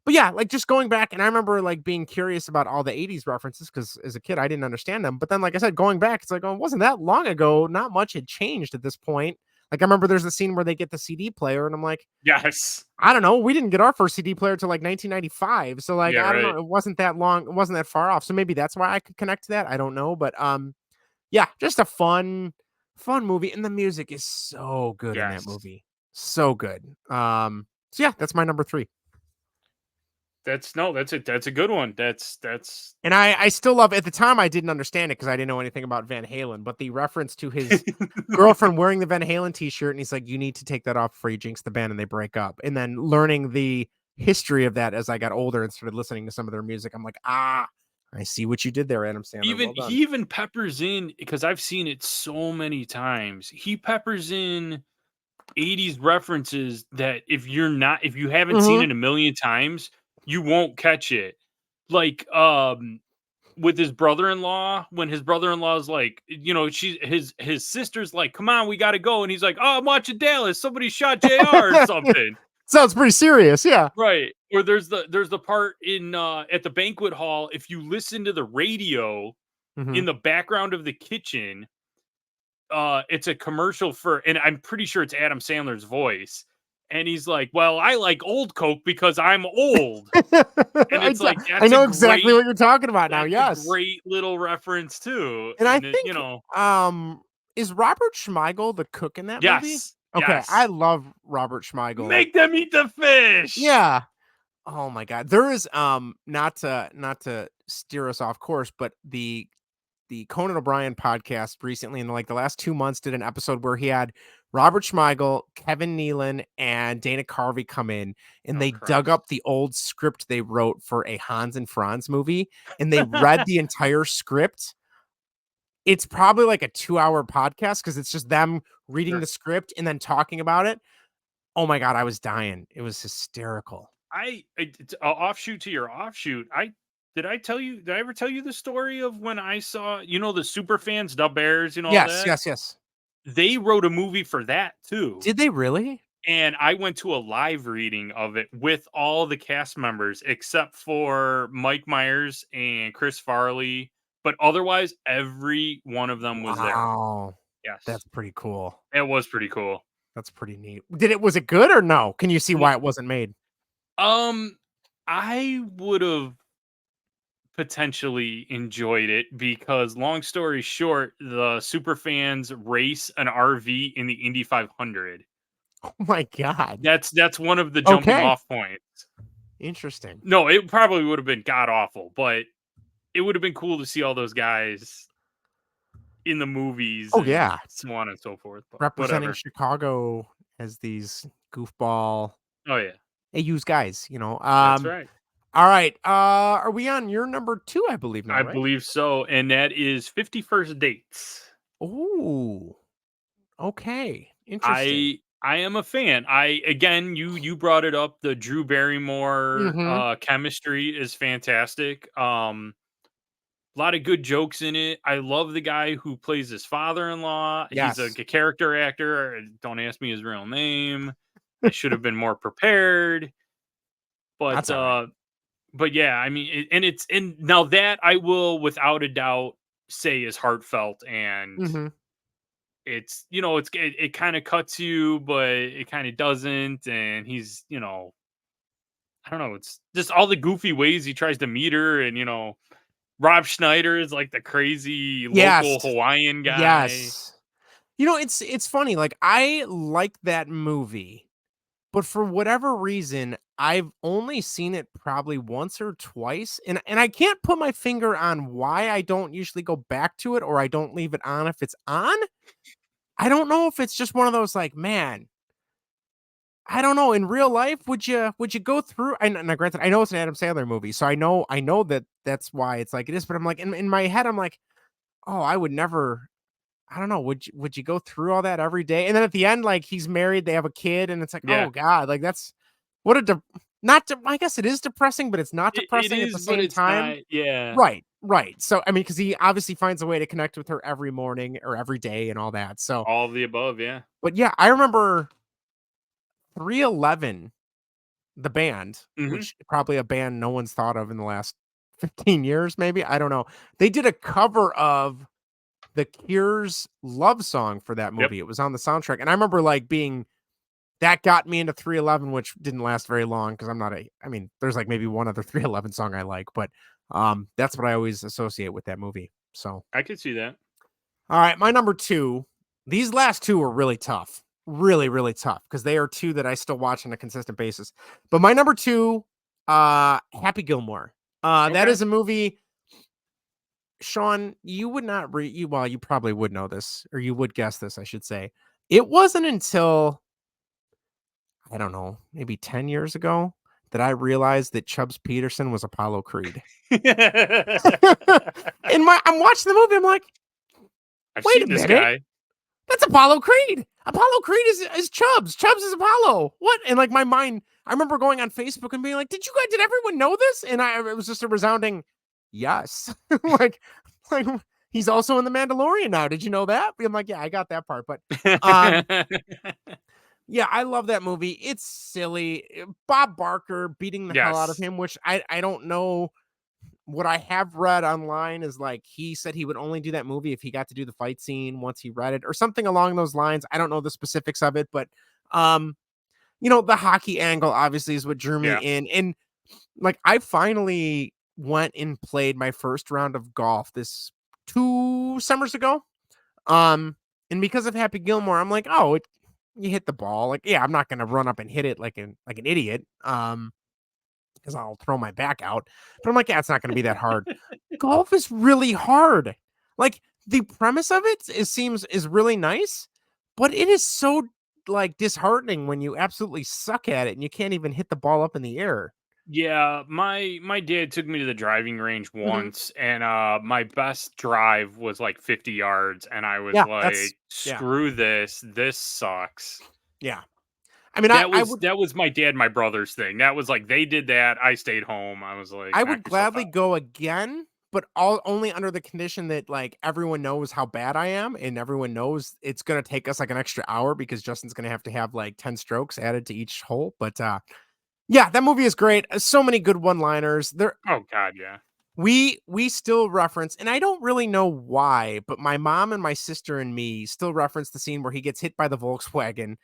But yeah, like, just going back, and I remember like being curious about all the 80s references because as a kid I didn't understand them. But then, like I said, going back, it's like, oh, it wasn't that long ago. Not much had changed at this point. Like, I remember there's a scene where they get the CD player, and I'm like,
Yes.
I don't know. We didn't get our first CD player till like 1995. So like,
Yeah,
I don't know.
right.
It wasn't that long. It wasn't that far off. So maybe that's why I could connect to that. I don't know. But yeah, just a fun movie. And the music is so good in that
Yes.
movie. So good. So yeah, that's my number 3.
That's a good one. That's
And I still love, at the time I didn't understand it because I didn't know anything about Van Halen, but the reference to his girlfriend wearing the Van Halen t-shirt, and he's like, you need to take that off before you jinx the band, and they break up. And then learning the history of that as I got older and started listening to some of their music, I'm like, I see what you did there, Adam Sandler.
even
Well
he
done.
even peppers in, because I've seen it so many times. He peppers in 80s references that if you haven't seen
Mhm.
it a million times, you won't catch it. Like with his brother-in-law, when his brother-in-law is like, his sister's like, "Come on, we got to go." And he's like, "Oh, I'm watching Dallas. Somebody shot JR or something."
Sounds pretty serious. Yeah.
Right. Or there's the part in at the banquet hall, if you listen to the radio
Mhm.
in the background of the kitchen, it's a commercial for, and I'm pretty sure it's Adam Sandler's voice. And he's like, "Well, I like old Coke because I'm old." And it's like,
I know exactly what you're talking about now.
that's a
Yes.
great little reference too.
And I
And it,
think, is Robert Schmeigel the cook in that movie?
yes,
Okay, I
yes.
love Robert Schmeigel.
Make them eat the fish.
Yeah. Oh my god. There is, not to steer us off course, but the Conan O'Brien podcast recently in like the last 2 months did an episode where he had Robert Schmeigel, Kevin Nealon, and Dana Carvey come in, and
Oh
they dug
Christ.
up the old script they wrote for a Hans and Franz movie, and they read the entire script. It's probably like a 2-hour podcast because it's just them reading
Sure.
the script and then talking about it. Oh my god, I was dying. It was hysterical.
It's a offshoot to your offshoot. Did I ever tell you the story of when I saw, the super fans, Dub Bears, all
Yes,
that?
yes, yes.
They wrote a movie for that too.
Did they really?
And I went to a live reading of it with all the cast members except for Mike Myers and Chris Farley. But otherwise, every one of them was there.
Wow.
Yes.
That's pretty cool.
It was pretty cool.
That's pretty neat. Was it good or no? Can you see
N-
why it wasn't made?
Um, I would have potentially enjoyed it because, long story short, the super fans race an RV in the Indy 500.
Oh my god.
That's one of the jumping
Okay.
off points.
Interesting.
No, it probably would have been god awful, but it would have been cool to see all those guys in the movies
Oh
and
yeah.
so on and so forth. But
Representing
whatever.
Chicago as these goofball
Oh yeah,
AU's guys,
that's right.
All right. Are we on your number 2, I believe now,
I
right?
believe so, and that is 51st Dates.
Ooh. Okay.
I
Interesting.
I am a fan. Again, you brought it up. The Drew Barrymore
Mm-hmm.
chemistry is fantastic. A lot of good jokes in it. I love the guy who plays his father-in-law. He's a
Yes,
character actor. Don't ask me his real name. I should have been more prepared. But
that's all right.
but yeah, I mean, and now that I will without a doubt say is heartfelt, and
Mm-hmm.
it's it kind of cuts you, but it kind of doesn't. And he's I don't know, it's just all the goofy ways he tries to meet her, and Rob Schneider is like the crazy local
Yes,
Hawaiian guy.
yes. It's funny. Like I like that movie, but for whatever reason, I've only seen it probably once or twice, and I can't put my finger on why I don't usually go back to it or I don't leave it on if it's on. I don't know if it's just one of those like, man, I don't know. In real life, would you go through? And now, granted, I know it's an Adam Sandler movie, so I know that that's why it's like it is. But I'm like in my head, I'm like, oh, I would never. I don't know. Would you go through all that every day? And then at the end, like he's married, they have a kid, and it's like,
Yeah,
oh god, like that's what a not. I guess it is depressing, but it's not
it
depressing at the
is, but
same
it's
time.
not. Yeah.
Right, right. So I mean, because he obviously finds a way to connect with her every morning or every day and all that. So,
All of the above. Yeah.
but yeah, I remember 311, the band,
Hmm.
which probably a band no one's thought of in the last 15 years, maybe. I don't know. They did a cover of the Cure's love song for that
Yep.
movie. It was on the soundtrack. And I remember like being that got me into 311, which didn't last very long because I'm not I mean, there's like maybe one other 311 song I like, but that's what I always associate with that movie. So,
I could see that.
all right, my number 2. These last two were really tough. Really, really tough because they are two that I still watch on a consistent basis. But my number 2, Happy Gilmore. That
Okay.
is a movie. Sean, you would not well, you probably would know this, or you would guess this, I should say. It wasn't until, I don't know, maybe 10 years ago that I realized that Chubbs Peterson was Apollo Creed. I'm watching the movie, I'm like,
I've
wait a
seen this
minute,
guy.
that's Apollo Creed. Apollo Creed is Chubbs. Chubbs is Apollo. What? And like my mind, I remember going on Facebook and being like, did everyone know this? And it was just a resounding yes. like, like he's also in the Mandalorian now. Did you know that? I'm like, yeah, I got that part. But um, yeah, I love that movie. It's silly. Bob Barker beating the hell out of
Yes.
him, which I don't know. What I have read online is like he said he would only do that movie if he got to do the fight scene once he read it or something along those lines. I don't know the specifics of it, but um, the hockey angle obviously is what drew me
Yeah.
in. And like I finally went and played my first round of golf this 2 summers ago. Um, and because of Happy Gilmore, I'm like, oh, you hit the ball. Like, yeah, I'm not gonna run up and hit it like an idiot. Because I'll throw my back out. But I'm like, yeah, it's not going to be that hard. Golf is really hard. Like the premise of it is really nice, but it is so like disheartening when you absolutely suck at it and you can't even hit the ball up in the air.
Yeah, my dad took me to the driving range
Mhm.
once, and my best drive was like 50 yards, and I was
Yeah, that's
like,
yeah,
"Screw this. This sucks."
yeah. I mean,
That was my dad and my brother's thing. That was like they did that, I stayed home. I was like,
I
"Knock
would
yourself
gladly
out."
go again, but all only under the condition that like everyone knows how bad I am and everyone knows it's gonna take us like an extra hour because Justin's gonna have to have like 10 strokes added to each hole. But yeah, that movie is great. So many good one-liners.
Oh god, yeah.
We still reference, and I don't really know why, but my mom and my sister and me still reference the scene where he gets hit by the Volkswagen,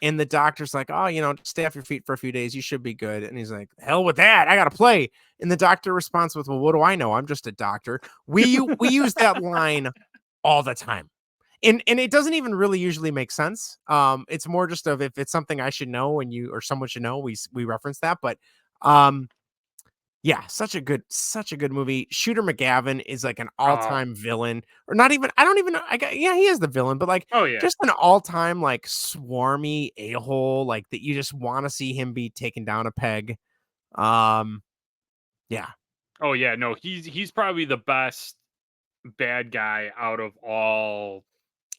and the doctor's like, "Oh, stay off your feet for a few days. You should be good." And he's like, "Hell with that. I gotta play." And the doctor responds with, "Well, what do I know? I'm just a doctor." We use that line all the time. And it doesn't even really usually make sense. It's more just of if it's something I should know and you or someone should know, we reference that. But um yeah, such a good movie. Shooter McGavin is like an
Oh,
all-time villain, or not even. I don't even know. Yeah, he is the villain, but like
oh yeah.
just an all-time like swarmy a-hole, like that you just want to see him be taken down a peg. Um, yeah,
Oh yeah, no, he's probably the best bad guy out of all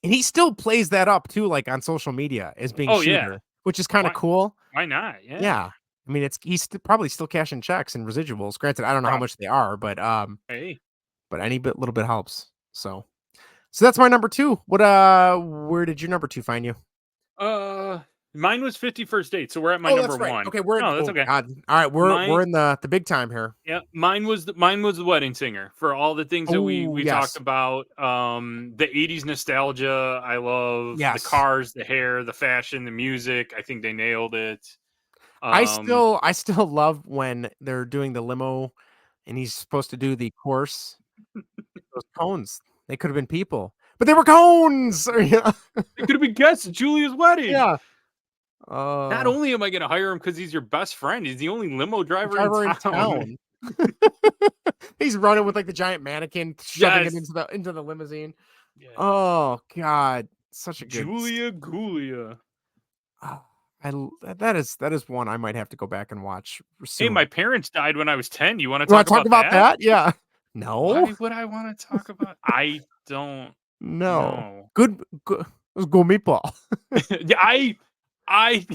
And he still plays that up too, like on social media as being
Oh yeah.
Shooter, which is kind of
Why
cool.
why not? Yeah.
Yeah. I mean, he's probably still cashing checks and residuals. Granted, I don't know how
Prob
much they are,
Hey.
but any little bit helps. So that's my number two. Where did your number two find you?
Uh Mine was 51st Date, so we're at my
Oh,
number
that's right.
one.
Okay, we're in.
No, that's
Oh
okay.
God. All right, we're
Mine
in the big time here.
Yeah, mine was the Wedding Singer for all the things that we
Oh
we talked
yes,
about. The 80s nostalgia, I love the
yes.
cars, the hair, the fashion, the music. I think they nailed it.
I
Um,
still I still love when they're doing the limo, and he's supposed to do the course. Those cones, they could have been people, but they were cones. Yeah,
it could have been guests at Julia's wedding.
yeah.
Not only am I going to hire him because he's your best friend, he's the only limo driver in
Driver in
town.
town. He's running with like the giant mannequin, shoving it
Yes.
into the limousine.
Yeah.
Oh God, such a good.
Julia Gulia.
Ah, that is one I might have to go back and watch
Hey,
soon.
my parents died when I was 10. You want to
You want
talk
to talk
about
about
that?
that? Yeah. No,
Why would I want to talk about? I don't
no.
know.
Good. Let's go meatball.
Yeah, I I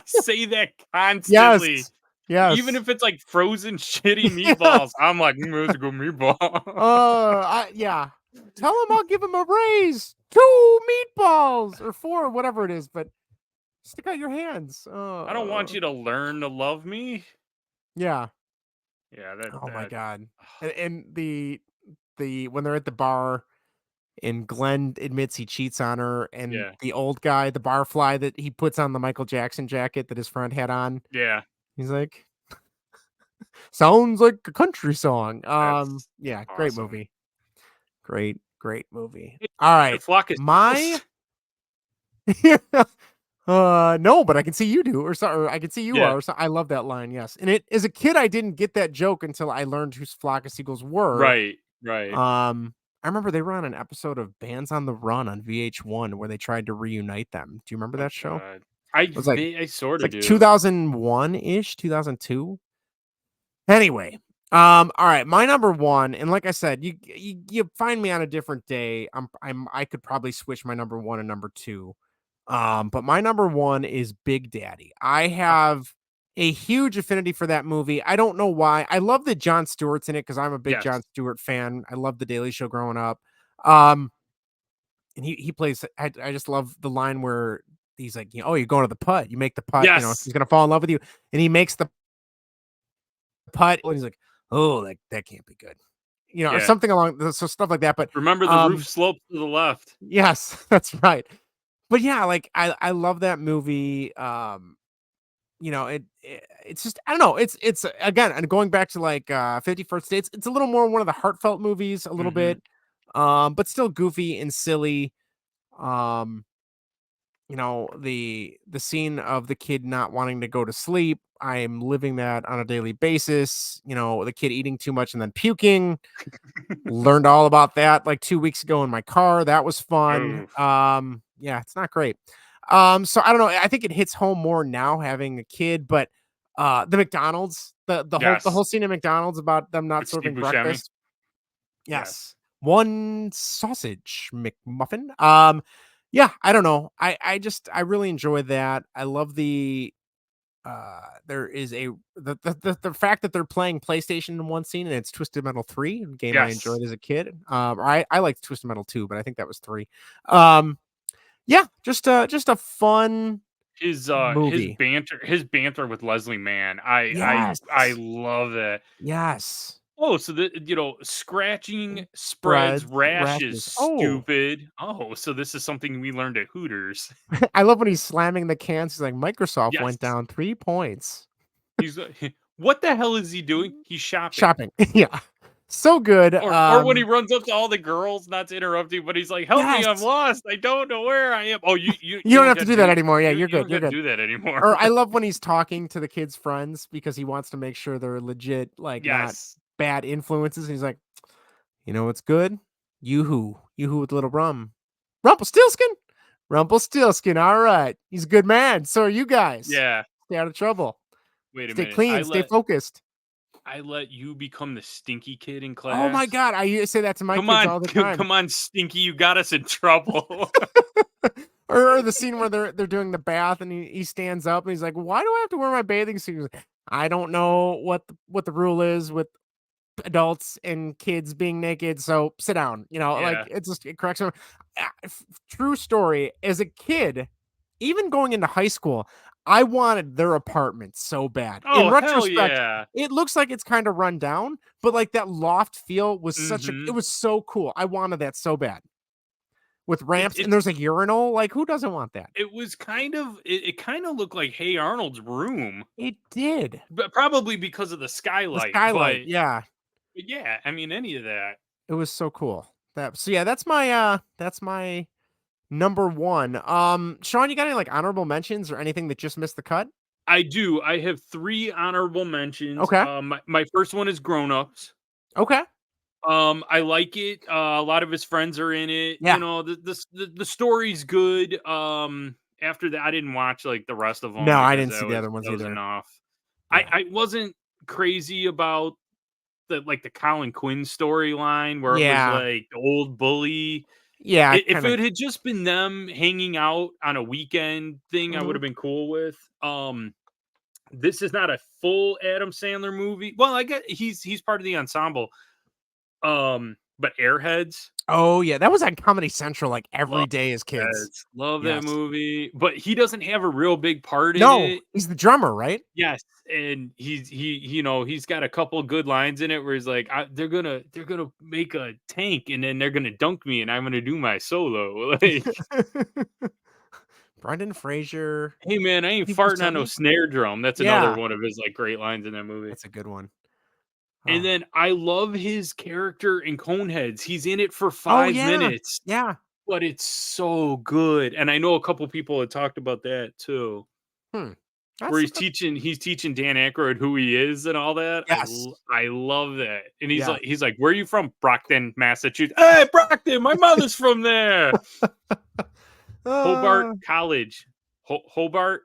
say that
Yes.
constantly. Even
Yes.
if it's like frozen shitty meatballs,
Yes.
I'm like, let's go meatball.
Yeah. Tell him I'll give him a raise. 2 meatballs or 4, whatever it is, but stick out your hands.
I don't want you to learn to love me.
Yeah.
Yeah, that
Oh my
that
God. And the when they're at the bar and Glenn admits he cheats on her, and
yeah.
the old guy, the barfly that he puts on the Michael Jackson jacket that his friend had on,
Yeah.
he's like, sounds like a country song.
That's
Yeah, great
awesome.
movie. Great movie.
Hey,
All
the
right.
flock of
My
seagulls.
no, but I can see you do, or I can see you
Yeah.
are. I love that line, yes. And it as a kid, I didn't get that joke until I learned who Flock of Seagulls were.
Right. Right.
I remember they were on an episode of Bands on the Run on VH1 where they tried to reunite them. Do you remember
Oh
that show?
god. I
It was like
I sort
it's
of
like
do.
2001-ish, 2002. Anyway, all right, my number one, and like I said, you find me on a different day. I could probably switch my number one and number two. But my number one is Big Daddy. I
Okay.
have a huge affinity for that movie. I don't know why. I love that Jon Stewart's in it because I'm a big
Yes.
Jon Stewart fan. I love The Daily Show growing up. Um, and he plays. I just love the line where he's like, oh, you're going to the putt. You make the putt.
Yes.
He's gonna fall in love with you, and he makes the putt. And he's like, oh, that can't be good. Or
Yeah.
something along so stuff like that. But
Remember the roof slopes to the left.
yes, that's right. But yeah, like I love that movie. It's just I don't know. It's again, and going back to like 51st Dates, it's a little more one of the heartfelt movies, a little
Mhm.
bit, but still goofy and silly. Um, the scene of the kid not wanting to go to sleep. I am living that on a daily basis. The kid eating too much and then puking. Learned all about that like 2 weeks ago in my car. That was fun.
Oof.
Yeah, it's not great. So I don't know. I think it hits home more now having a kid, but the McDonald's, the whole
Yes.
scene at McDonald's about them not
With Steve
serving
Buscemi.
breakfast.
Yes.
Yes. One sausage McMuffin. Yeah, I don't know. I really enjoy that. I love there is the fact that they're playing PlayStation in one scene and it's Twisted Metal 3, a game I
Yes.
enjoyed as a kid. I liked Twisted Metal 2, but I think that was 3. Um, yeah, just a fun
His
movie.
banter with Leslie Mann. I
Yes.
love that.
Yes.
Oh, so scratching spreads
Spreads,
rashes,
rashes. Oh,
stupid. Oh, so this is something we learned at Hooters.
I love when he's slamming the cans. He's like, Microsoft
Yes.
went down 3 points.
He's like, what the hell is he doing? He's shopping.
Shopping. Yeah. So good.
Or when he runs up to all the girls, not to interrupt you, but he's like, "Help me, I'm
Yes.
lost. I don't know where I am." Oh, you
You don't
don't
have to
got
do
to
that
do
anymore. Yeah, you're
you
good.
don't
You're
got to
good.
do that anymore.
Or I love when he's talking to the kids' friends because he wants to make sure they're legit, like not
Yes.
bad influences. And he's like, you know what's good? Yoo-hoo with a little rum. Rumpelstiltskin? Rumpelstiltskin. All right. He's a good man. So are you guys.
Yeah.
Stay out of trouble.
Wait a
Stay
minute.
clean. Stay focused.
I let you become the stinky kid in
Oh my
class.
God. I used to say that to my
Come
kids
on,
all the time.
come on, Stinky, you got us in trouble.
Or the scene where they're doing the bath and he stands up and he's like, "Why do I have to wear my bathing suit?" He's like, I don't know what the rule is with adults and kids being naked, so sit down. Like
Yeah.
it corrects them. True story. As a kid, even going into high school, I wanted their apartment so bad. In
Oh, hell
retrospect,
yeah.
it looks like it's kind of run down, but like that loft feel was it
Mhm.
was so cool. I wanted that so bad. With
It's
ramps and
it's
there's a urinal, like who doesn't want that?
it was kind of it kinda looked like Hey Arnold's room,
It did.
but probably because of the
The
skylight,
skylight, yeah.
but yeah, I mean, any of that.
It was so cool. Yeah, that's my number 1. Sean, you got any, like, honorable mentions or anything that just missed the cut?
I do, I have 3 honorable mentions.
Okay.
My first one is Grown Ups.
Okay.
I like it. A lot of his friends are in it.
Yeah.
The story's good. After that, I didn't watch like the rest of them
No, I
because
didn't see the other ones
that was
either.
enough.
Yeah.
I wasn't crazy about the Colin Quinn storyline where it was
Yeah.
like the old bully.
Yeah,
If
kinda.
it had just been them hanging out on a weekend thing, I would
Mhm.
have been cool with. This is not a full Adam Sandler movie. Well, I get he's part of the ensemble. But Airheads,
Oh, yeah, that was on Comedy Central, like,
love
every day as kids.
Airheads, love that
Yes.
movie, but he doesn't have a real big part in
No,
it.
he's the drummer, right?
Yes, and he's got a couple good lines in it where he's like, they're gonna make a tank and then they're gonna dunk me and I'm gonna do my solo." Like,
Brendan Fraser,
"Hey man, I ain't
Steve
farting on no
Buscemi?
snare drum." That's another
Yeah,
one of his like great lines in that movie.
that's a good one.
And
Oh.
then I love his character in Coneheads. He's in it for
Oh,
5
yeah.
minutes.
Yeah.
But it's so good, and I know a couple people had talked about that too,
Hmm.
where
That's
he's teaching Dan Aykroyd who he is and all that.
yes.
I love that, and
Yeah.
he's like, "Where are you from?" "Brockton, Massachusetts." "Hey, Brockton, my mother's from there." Hobart
Uh,
College. Hobart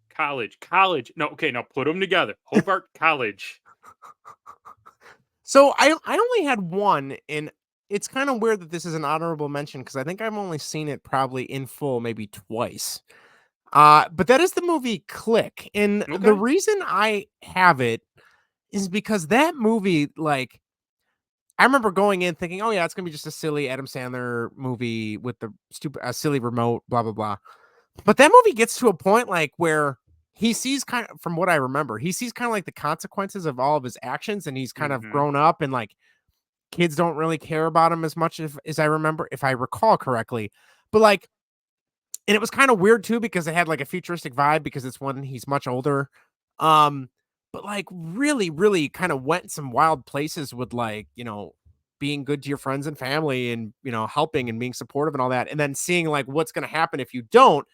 College. No, okay, now put them together. Hobart College.
so I only had 1, and it's kinda weird that this is an honorable mention because I think I've only seen it probably in full maybe twice. But that is the movie Click, and the
Okay.
reason I have it is because that movie, like, I remember going in thinking, "Oh, yeah, it's gonna be just a silly Adam Sandler movie with the silly remote, blah, blah, blah." But that movie gets to a point, like, where he sees from what I remember, he sees kinda like the consequences of all of his actions, and he's kind of
Mhm.
grown up, and, like, kids don't really care about him as much as I remember, if I recall correctly. But, like, and it was kinda weird too because it had, like, a futuristic vibe because it's when he's much older. Um, but, like, really, really kinda went some wild places with, like, being good to your friends and family and, helping and being supportive and all that, and then seeing, like, what's gonna happen if you don't.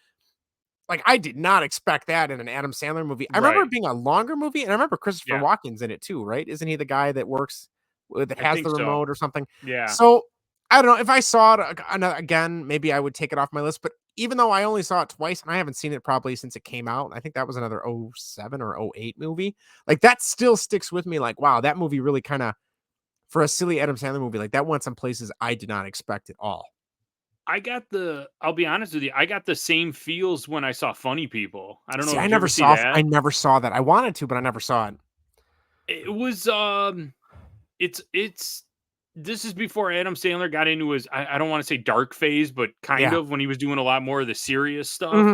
Like, I did not expect that in an Adam Sandler movie. I remember it
Right.
being a longer movie, and I remember Christopher
Yeah,
Walken's in it too, right? Isn't he the guy that
I
has
think
the
so.
remote or something?
Yeah.
So, I don't know, if I saw it again, maybe I would take it off my list, but even though I only saw it twice, and I haven't seen it probably since it came out, I think that was another '07 or '08 movie, like, that still sticks with me, like, wow, that movie really kinda for a silly Adam Sandler movie, like, that went some places I did not expect at all.
I'll be honest with you, I got the same feels when I saw Funny People. I don't know,
See,
did you ever see
I
that?
never saw that. I wanted to, but I never saw it.
It was, it's this is before Adam Sandler got into his I don't wanna say dark phase, but kind
Yeah.
of when he was doing a lot more of the serious stuff,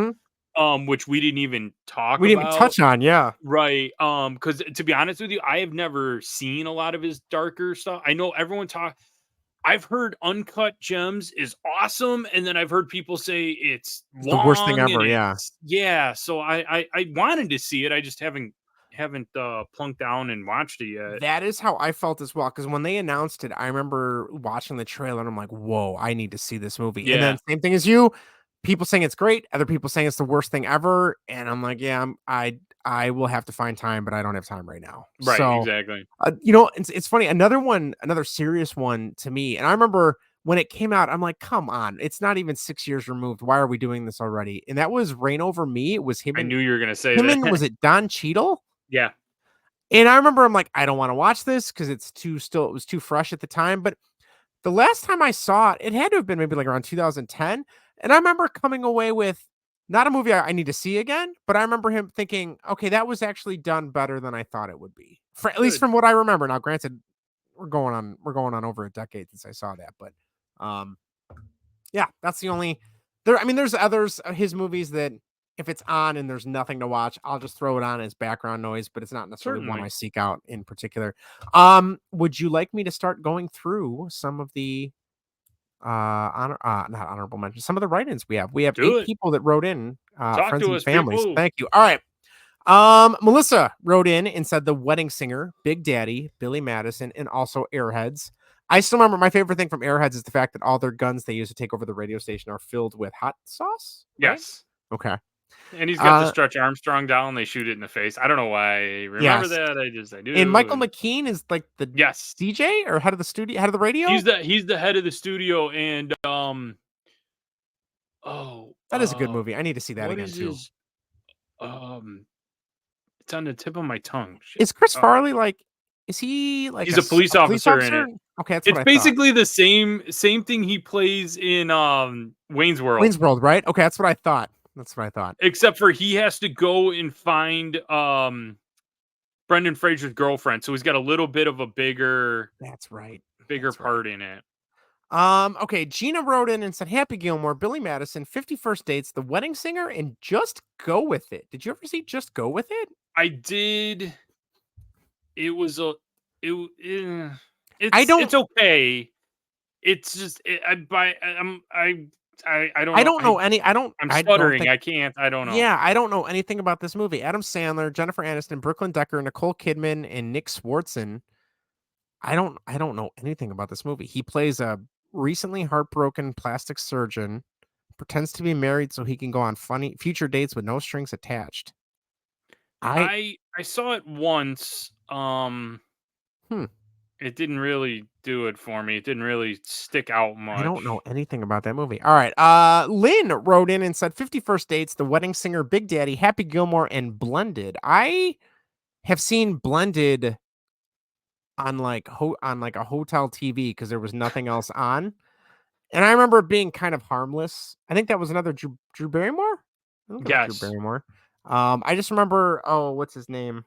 Mhm.
which we didn't even talk
We didn't even
about.
touch on, yeah.
Right, because to be honest with you, I have never seen a lot of his darker stuff. I know everyone talk I've heard Uncut Gems is awesome, and then I've heard people say it's
It's the worst thing
long and
ever, yeah.
it's yeah, so I wanted to see it, I just haven't, plunked down and watched it yet.
That is how I felt as well. Because when they announced it, I remember watching the trailer and I'm like, "Whoa, I need to see this movie." And then
Yeah,
same thing as you, people saying it's great, other people saying it's the worst thing ever, and I'm like, "Yeah, I will have to find time, but I don't have time right now."
right,
So,
exactly.
it's funny, another serious one to me, and I remember when it came out, I'm like, "Come on, it's not even 6 years removed. Why are we doing this already?" And that was Reign Over Me. It was
I knew you were gonna say
was
that.
it Don Cheadle?
Yeah,
And I remember I'm like, I don't want to watch this because it was too fresh at the time. But the last time I saw it, it had to have been maybe like around 2010. And I remember coming away with not a movie I need to see again, but I remember him thinking, okay, that was actually done better than I thought it would be. At least
Good.
from what I remember. Now, granted, we're going on over a decade since I saw that, but yeah, that's the only there. I mean, there's others his movies that if it's on and there's nothing to watch, I'll just throw it on as background noise, but it's not necessarily one I
Certainly.
seek out in particular. Would you like me to start going through some of the not honorable mentions, some of the write-ins we have? We have
Do
8
it.
people that wrote in,
Talk
friends
to
and
us,
families.
people.
Thank you. All right. Melissa wrote in and said The Wedding Singer, Big Daddy, Billy Madison, and also Airheads. I still remember my favorite thing from Airheads is the fact that all their guns they use to take over the radio station are filled with hot sauce. Right?
Yes.
Okay.
And he's got the Stretch Armstrong down. They shoot it in the face. I don't know why I remember
Yes.
that. I do.
And Michael McKean is like the
Yes.
DJ or head of the studio, head of the radio.
He's the head of the studio, and
that is a good movie. I need to see that
what
again
is
too.
his it's on the tip of my tongue. Shit.
Is Chris Farley like? Is he like
he's a police officer in it?
Okay, that's
It's
what I
basically the same thing he plays in Wayne's World.
Wayne's World, right? Okay, that's what I thought. That's what I thought.
Except for he has to go and find Brendan Fraser's girlfriend, so he's got a little bit of a bigger.
That's right.
Bigger part in it.
Okay, Gina wrote in and said, Happy Gilmore, Billy Madison, 51st Dates, The Wedding Singer, and Just Go With It. Did you ever see Just Go With It?
I did. It was it's okay. It's just I don't know. I'm stuttering. I don't know.
Yeah, I don't know anything about this movie. Adam Sandler, Jennifer Aniston, Brooklyn Decker, Nicole Kidman, and Nick Swartzen. I don't know anything about this movie. He plays a recently heartbroken plastic surgeon, pretends to be married so he can go on funny future dates with no strings attached.
I saw it once. It didn't really do it for me. It didn't really stick out much.
I don't know anything about that movie. All right. Lynn wrote in and said 51st Dates, The Wedding Singer, Big Daddy, Happy Gilmore, and Blended. I have seen Blended on like a hotel TV because there was nothing else on. And I remember it being kind of harmless. I think that was another Drew Barrymore.
Yes.
Drew Barrymore. I just remember, what's his name?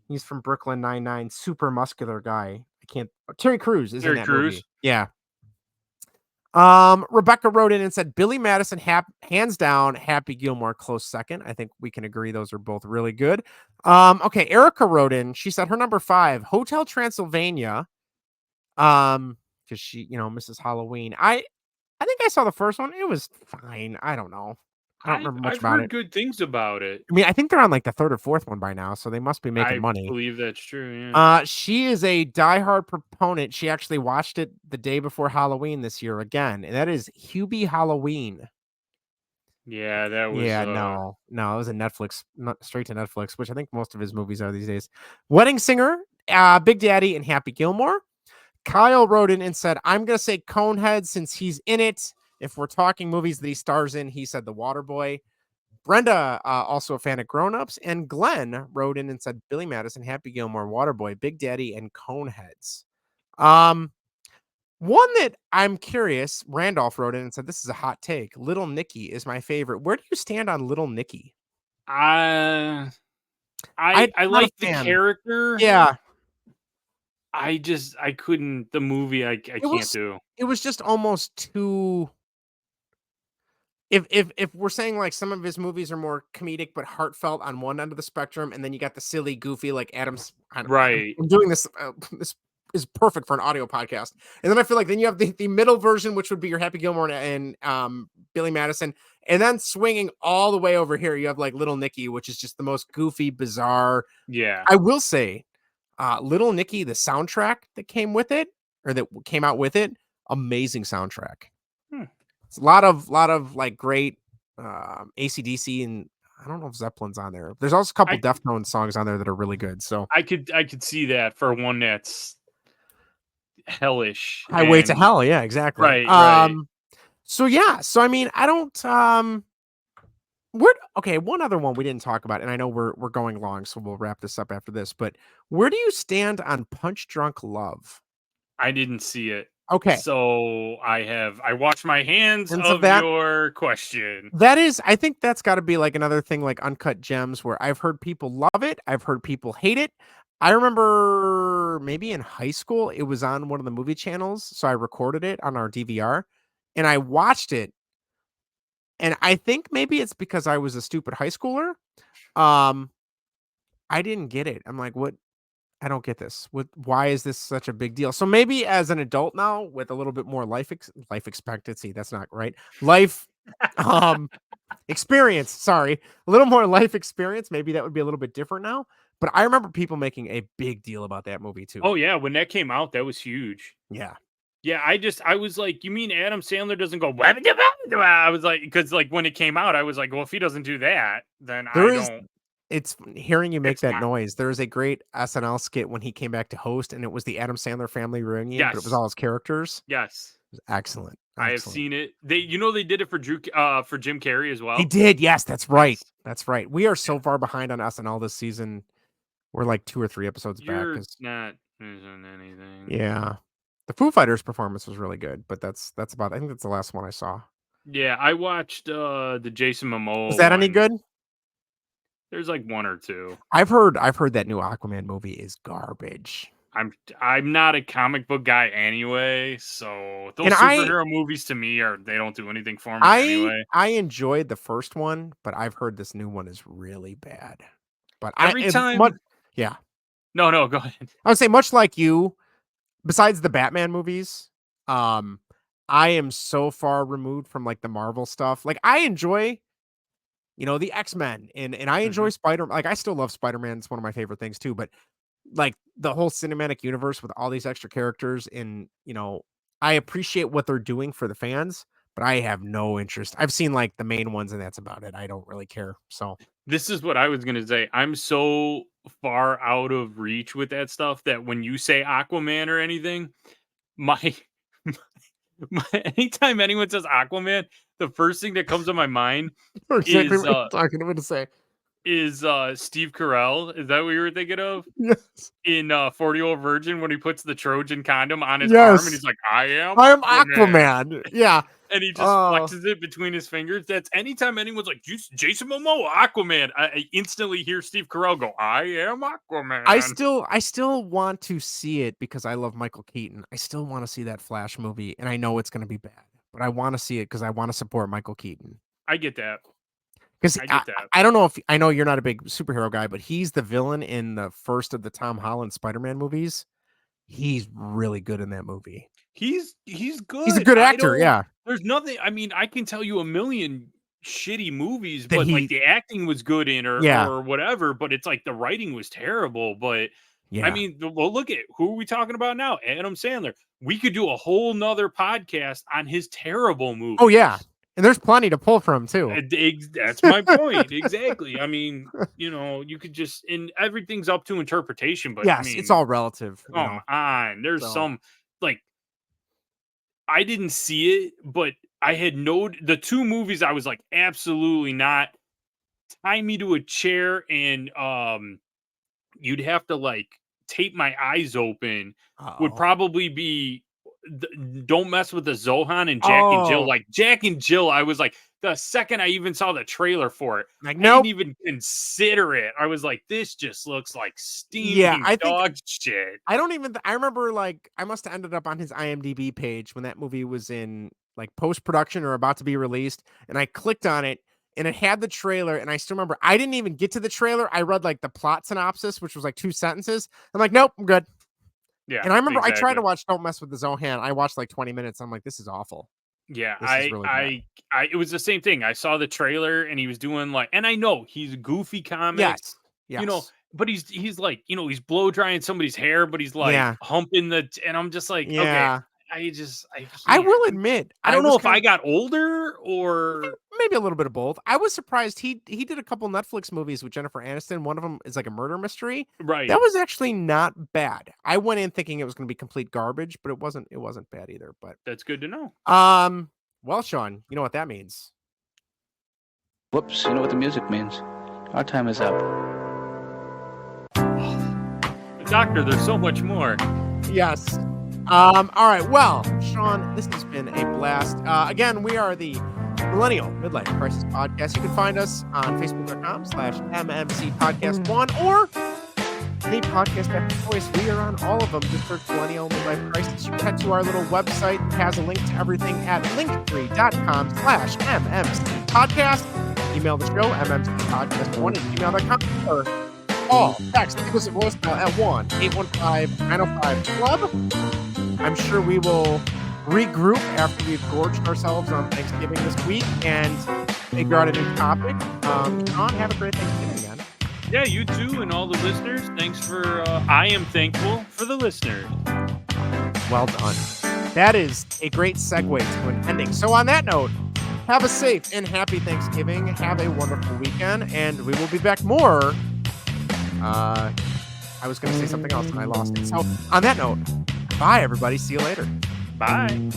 He's from Brooklyn Nine-Nine, super muscular guy. Terry Crews is in that movie. Yeah. Rebecca wrote in and said Billy Madison, hands down, Happy Gilmore, close second. I think we can agree those are both really good. Okay, Erica wrote in. She said her number 5, Hotel Transylvania. Because she, Mrs. Halloween. I think I saw the first one. It was fine. I don't know. I don't remember much about it.
I've heard good things about it.
I mean, I think they're on like the 3rd or 4th one by now, so they must be making money.
I believe that's true. Yeah.
She is a diehard proponent. She actually watched it the day before Halloween this year again, and that is Hubie Halloween.
Yeah, that was.
Yeah, no, it was a Netflix, straight to Netflix, which I think most of his movies are these days. Wedding Singer, Big Daddy, and Happy Gilmore. Kyle wrote in and said, I'm gonna say Conehead since he's in it. If we're talking movies that he stars in, he said The Waterboy. Brenda, also a fan of Grown Ups, and Glenn wrote in and said Billy Madison, Happy Gilmore, Waterboy, Big Daddy, and Coneheads. One that I'm curious, Randolph wrote in and said this is a hot take. Little Nicky is my favorite. Where do you stand on Little Nicky?
I like the character.
Yeah.
I couldn't. The movie, I can't do.
It was just almost too. If we're saying like some of his movies are more comedic but heartfelt on one end of the spectrum, and then you got the silly, goofy like Adam's.
Right.
I'm doing this. This is perfect for an audio podcast. And then I feel like then you have the middle version, which would be your Happy Gilmore and Billy Madison, and then swinging all the way over here, you have like Little Nicky, which is just the most goofy, bizarre.
Yeah.
I will say, Little Nicky, the soundtrack that came with it, or that came out with it, amazing soundtrack. It's a lot of like great AC/DC, and I don't know if Zeppelin's on there. There's also a couple Deftones songs on there that are really good. So
I could see that for one that's hellish.
Highway to Hell, yeah, exactly.
Right.
So yeah, so I mean, I don't Okay, one other one we didn't talk about, and I know we're going long, so we'll wrap this up after this. But where do you stand on Punch Drunk Love?
I didn't see it.
Okay,
So I wash my hands
and so
of your question.
I think that's got to be like another thing, like Uncut Gems, where I've heard people love it, I've heard people hate it. I remember maybe in high school it was on one of the movie channels, so I recorded it on our DVR, and I watched it. And I think maybe it's because I was a stupid high schooler. Um, I didn't get it. I'm like, what? I don't get this. Why is this such a big deal? So maybe as an adult now with a little bit more life expectancy, that's not right. Life um experience, sorry. A little more life experience, maybe that would be a little bit different now. But I remember people making a big deal about that movie too.
Oh yeah, when that came out, that was huge.
Yeah.
Yeah, I was like, you mean Adam Sandler doesn't go? I was like, because like when it came out, I was like, well, if he doesn't do that, then
There
I
is
don't.
It's hearing you make
It's
that
not.
noise. There is a great SNL skit when he came back to host, and it was the Adam Sandler family reunion, but it was
Yes,
all his characters.
yes,
It was excellent.
I have
Excellent.
seen it. They did it for for Jim Carrey as
They
well.
did. Yes, that's right.
Yes,
That's right. We are so
yeah.
far behind on SNL this season. We're like 2 or 3 episodes back
You're
'cause
not missing anything.
yeah. The Foo Fighters performance was really good, but that's about I think that's the last one I saw.
Yeah, I watched the Jason
Was
Momoa
that any
one.
good?
There's like one or two.
I've heard that new Aquaman movie is garbage.
I'm not a comic book guy anyway, so
And
those superhero movies to me are they don't do anything for me anyway.
I enjoyed the first one, but I've heard this new one is really bad. But I
Every
and much
time
yeah.
no, go ahead.
I would say much like you, besides the Batman movies, um, I am so far removed from like the Marvel stuff. Like I enjoy, the X-Men and I enjoy
Mhm.
Spider like I still love Spider-Man. It's one of my favorite things too, but like the whole cinematic universe with all these extra characters and, I appreciate what they're doing for the fans, but I have no interest. I've seen like the main ones and that's about it. I don't really care. So,
This is what I was gonna say. I'm so far out of reach with that stuff that when you say Aquaman or anything, my, anytime anyone says Aquaman, the first thing that comes to my mind
or exactly
is
what you're talking about to say.
Steve Carell. Is that what you were thinking of?
Yes.
In 40-Year-Old Virgin when he puts the Trojan condom on his arm and
Yes.
he's like, I am
I am
Aquaman.
Aquaman. Yeah.
And he just
Oh.
flexes it between his fingers. That's anytime anyone's like, Jason Momoa, Aquaman, I instantly hear Steve Carell go, I am Aquaman.
I still want to see it because I love Michael Keaton. I still want to see that Flash movie, and I know it's going to be bad, but I want to see it because I want to support Michael Keaton.
I get that.
Because
I get that.
I don't know if I know you're not a big superhero guy, but he's the villain in the first of the Tom Holland Spider-Man movies. He's really good in that movie.
He's
He's a
good.
good
I
actor,
don't
yeah.
there's nothing I mean, I can tell you a million shitty movies,
That
but like
he,
the acting was good in
yeah,
or whatever, but it's like the writing was terrible. But I
yeah.
mean, well, look at who are we talking about now? Adam Sandler. We could do a whole nother podcast on his terrible
Oh yeah,
movies.
and there's plenty to pull from too.
That's my point. Exactly. I mean, you could just and everything's up to interpretation, but I
Yes, it's
mean,
all relative,
come on. There's
So
some like I didn't see it, but I had the two movies I was like, absolutely not. Tie me to a chair and you'd have to like tape my eyes open would
uh-oh.
probably be Don't Mess with the Zohan and Jack and Jill.
Oh,
Like Jack and Jill, I was like, the second I even saw the trailer for it,
like
I didn't
nope.
even consider it. I was like, this just looks like
Yeah,
steaming
I think
dog shit.
I don't even I remember, like, I must have ended up on his IMDb page when that movie was in, like, post-production or about to be released, and I clicked on it, and it had the trailer, and I still remember I didn't even get to the trailer, I read, like, the plot synopsis, which was, like, 2 sentences. I'm like, "Nope, I'm good."
Yeah,
And I remember I tried to
exactly.
watch Don't Mess with the Zohan, I watched, like, 20 minutes, I'm like, "This is awful.
Yeah,
This is really bad."
it was the same thing. I saw the trailer and he was doing like, and I know he's a goofy comic,
Yes.
you know,
Yes.
but he's like, he's blow drying somebody's hair, but he's like
Yeah.
humping and I'm just like, okay,
Yeah.
I
I
can't.
will admit,
I
I
don't know
was
if I
kinda
got older or
maybe a little bit of both. I was surprised he did a couple Netflix movies with Jennifer Aniston. One of them is like a murder mystery.
right.
That was actually not bad. I went in thinking it was going to be complete garbage, but it wasn't bad either. But
That's good to know.
well, Sean, you know what that means.
Whoops, you know what the music means. Our time is up.
Doctor, there's so much more.
Yes. All right. Well, Sean, this has been a blast. Again, we are the Millennial Midlife Crisis Podcast. You can find us on Facebook.com/MMC Podcast 1 or any podcast app of choice. We are on all of them. Just search Millennial Midlife Crisis. You can head to our little website. It has a link to everything at linktree.com/MMC Podcast. Email the show, mmcpodcast1@gmail.com, or call, text, give us a voicemail at 1-815-905-CLUB. I'm sure we will regroup after we've gorged ourselves on Thanksgiving this week and figure out a new topic. Sean, have a great Thanksgiving, man.
Yeah, you too, and all the listeners. Thanks for, I am thankful for the listeners.
Well done. That is a great segue to an ending. So on that note, have a safe and happy Thanksgiving. Have a wonderful weekend, and we will be back more. I was going to say something else and I lost it. So on that note, bye everybody. See you later.
Bye.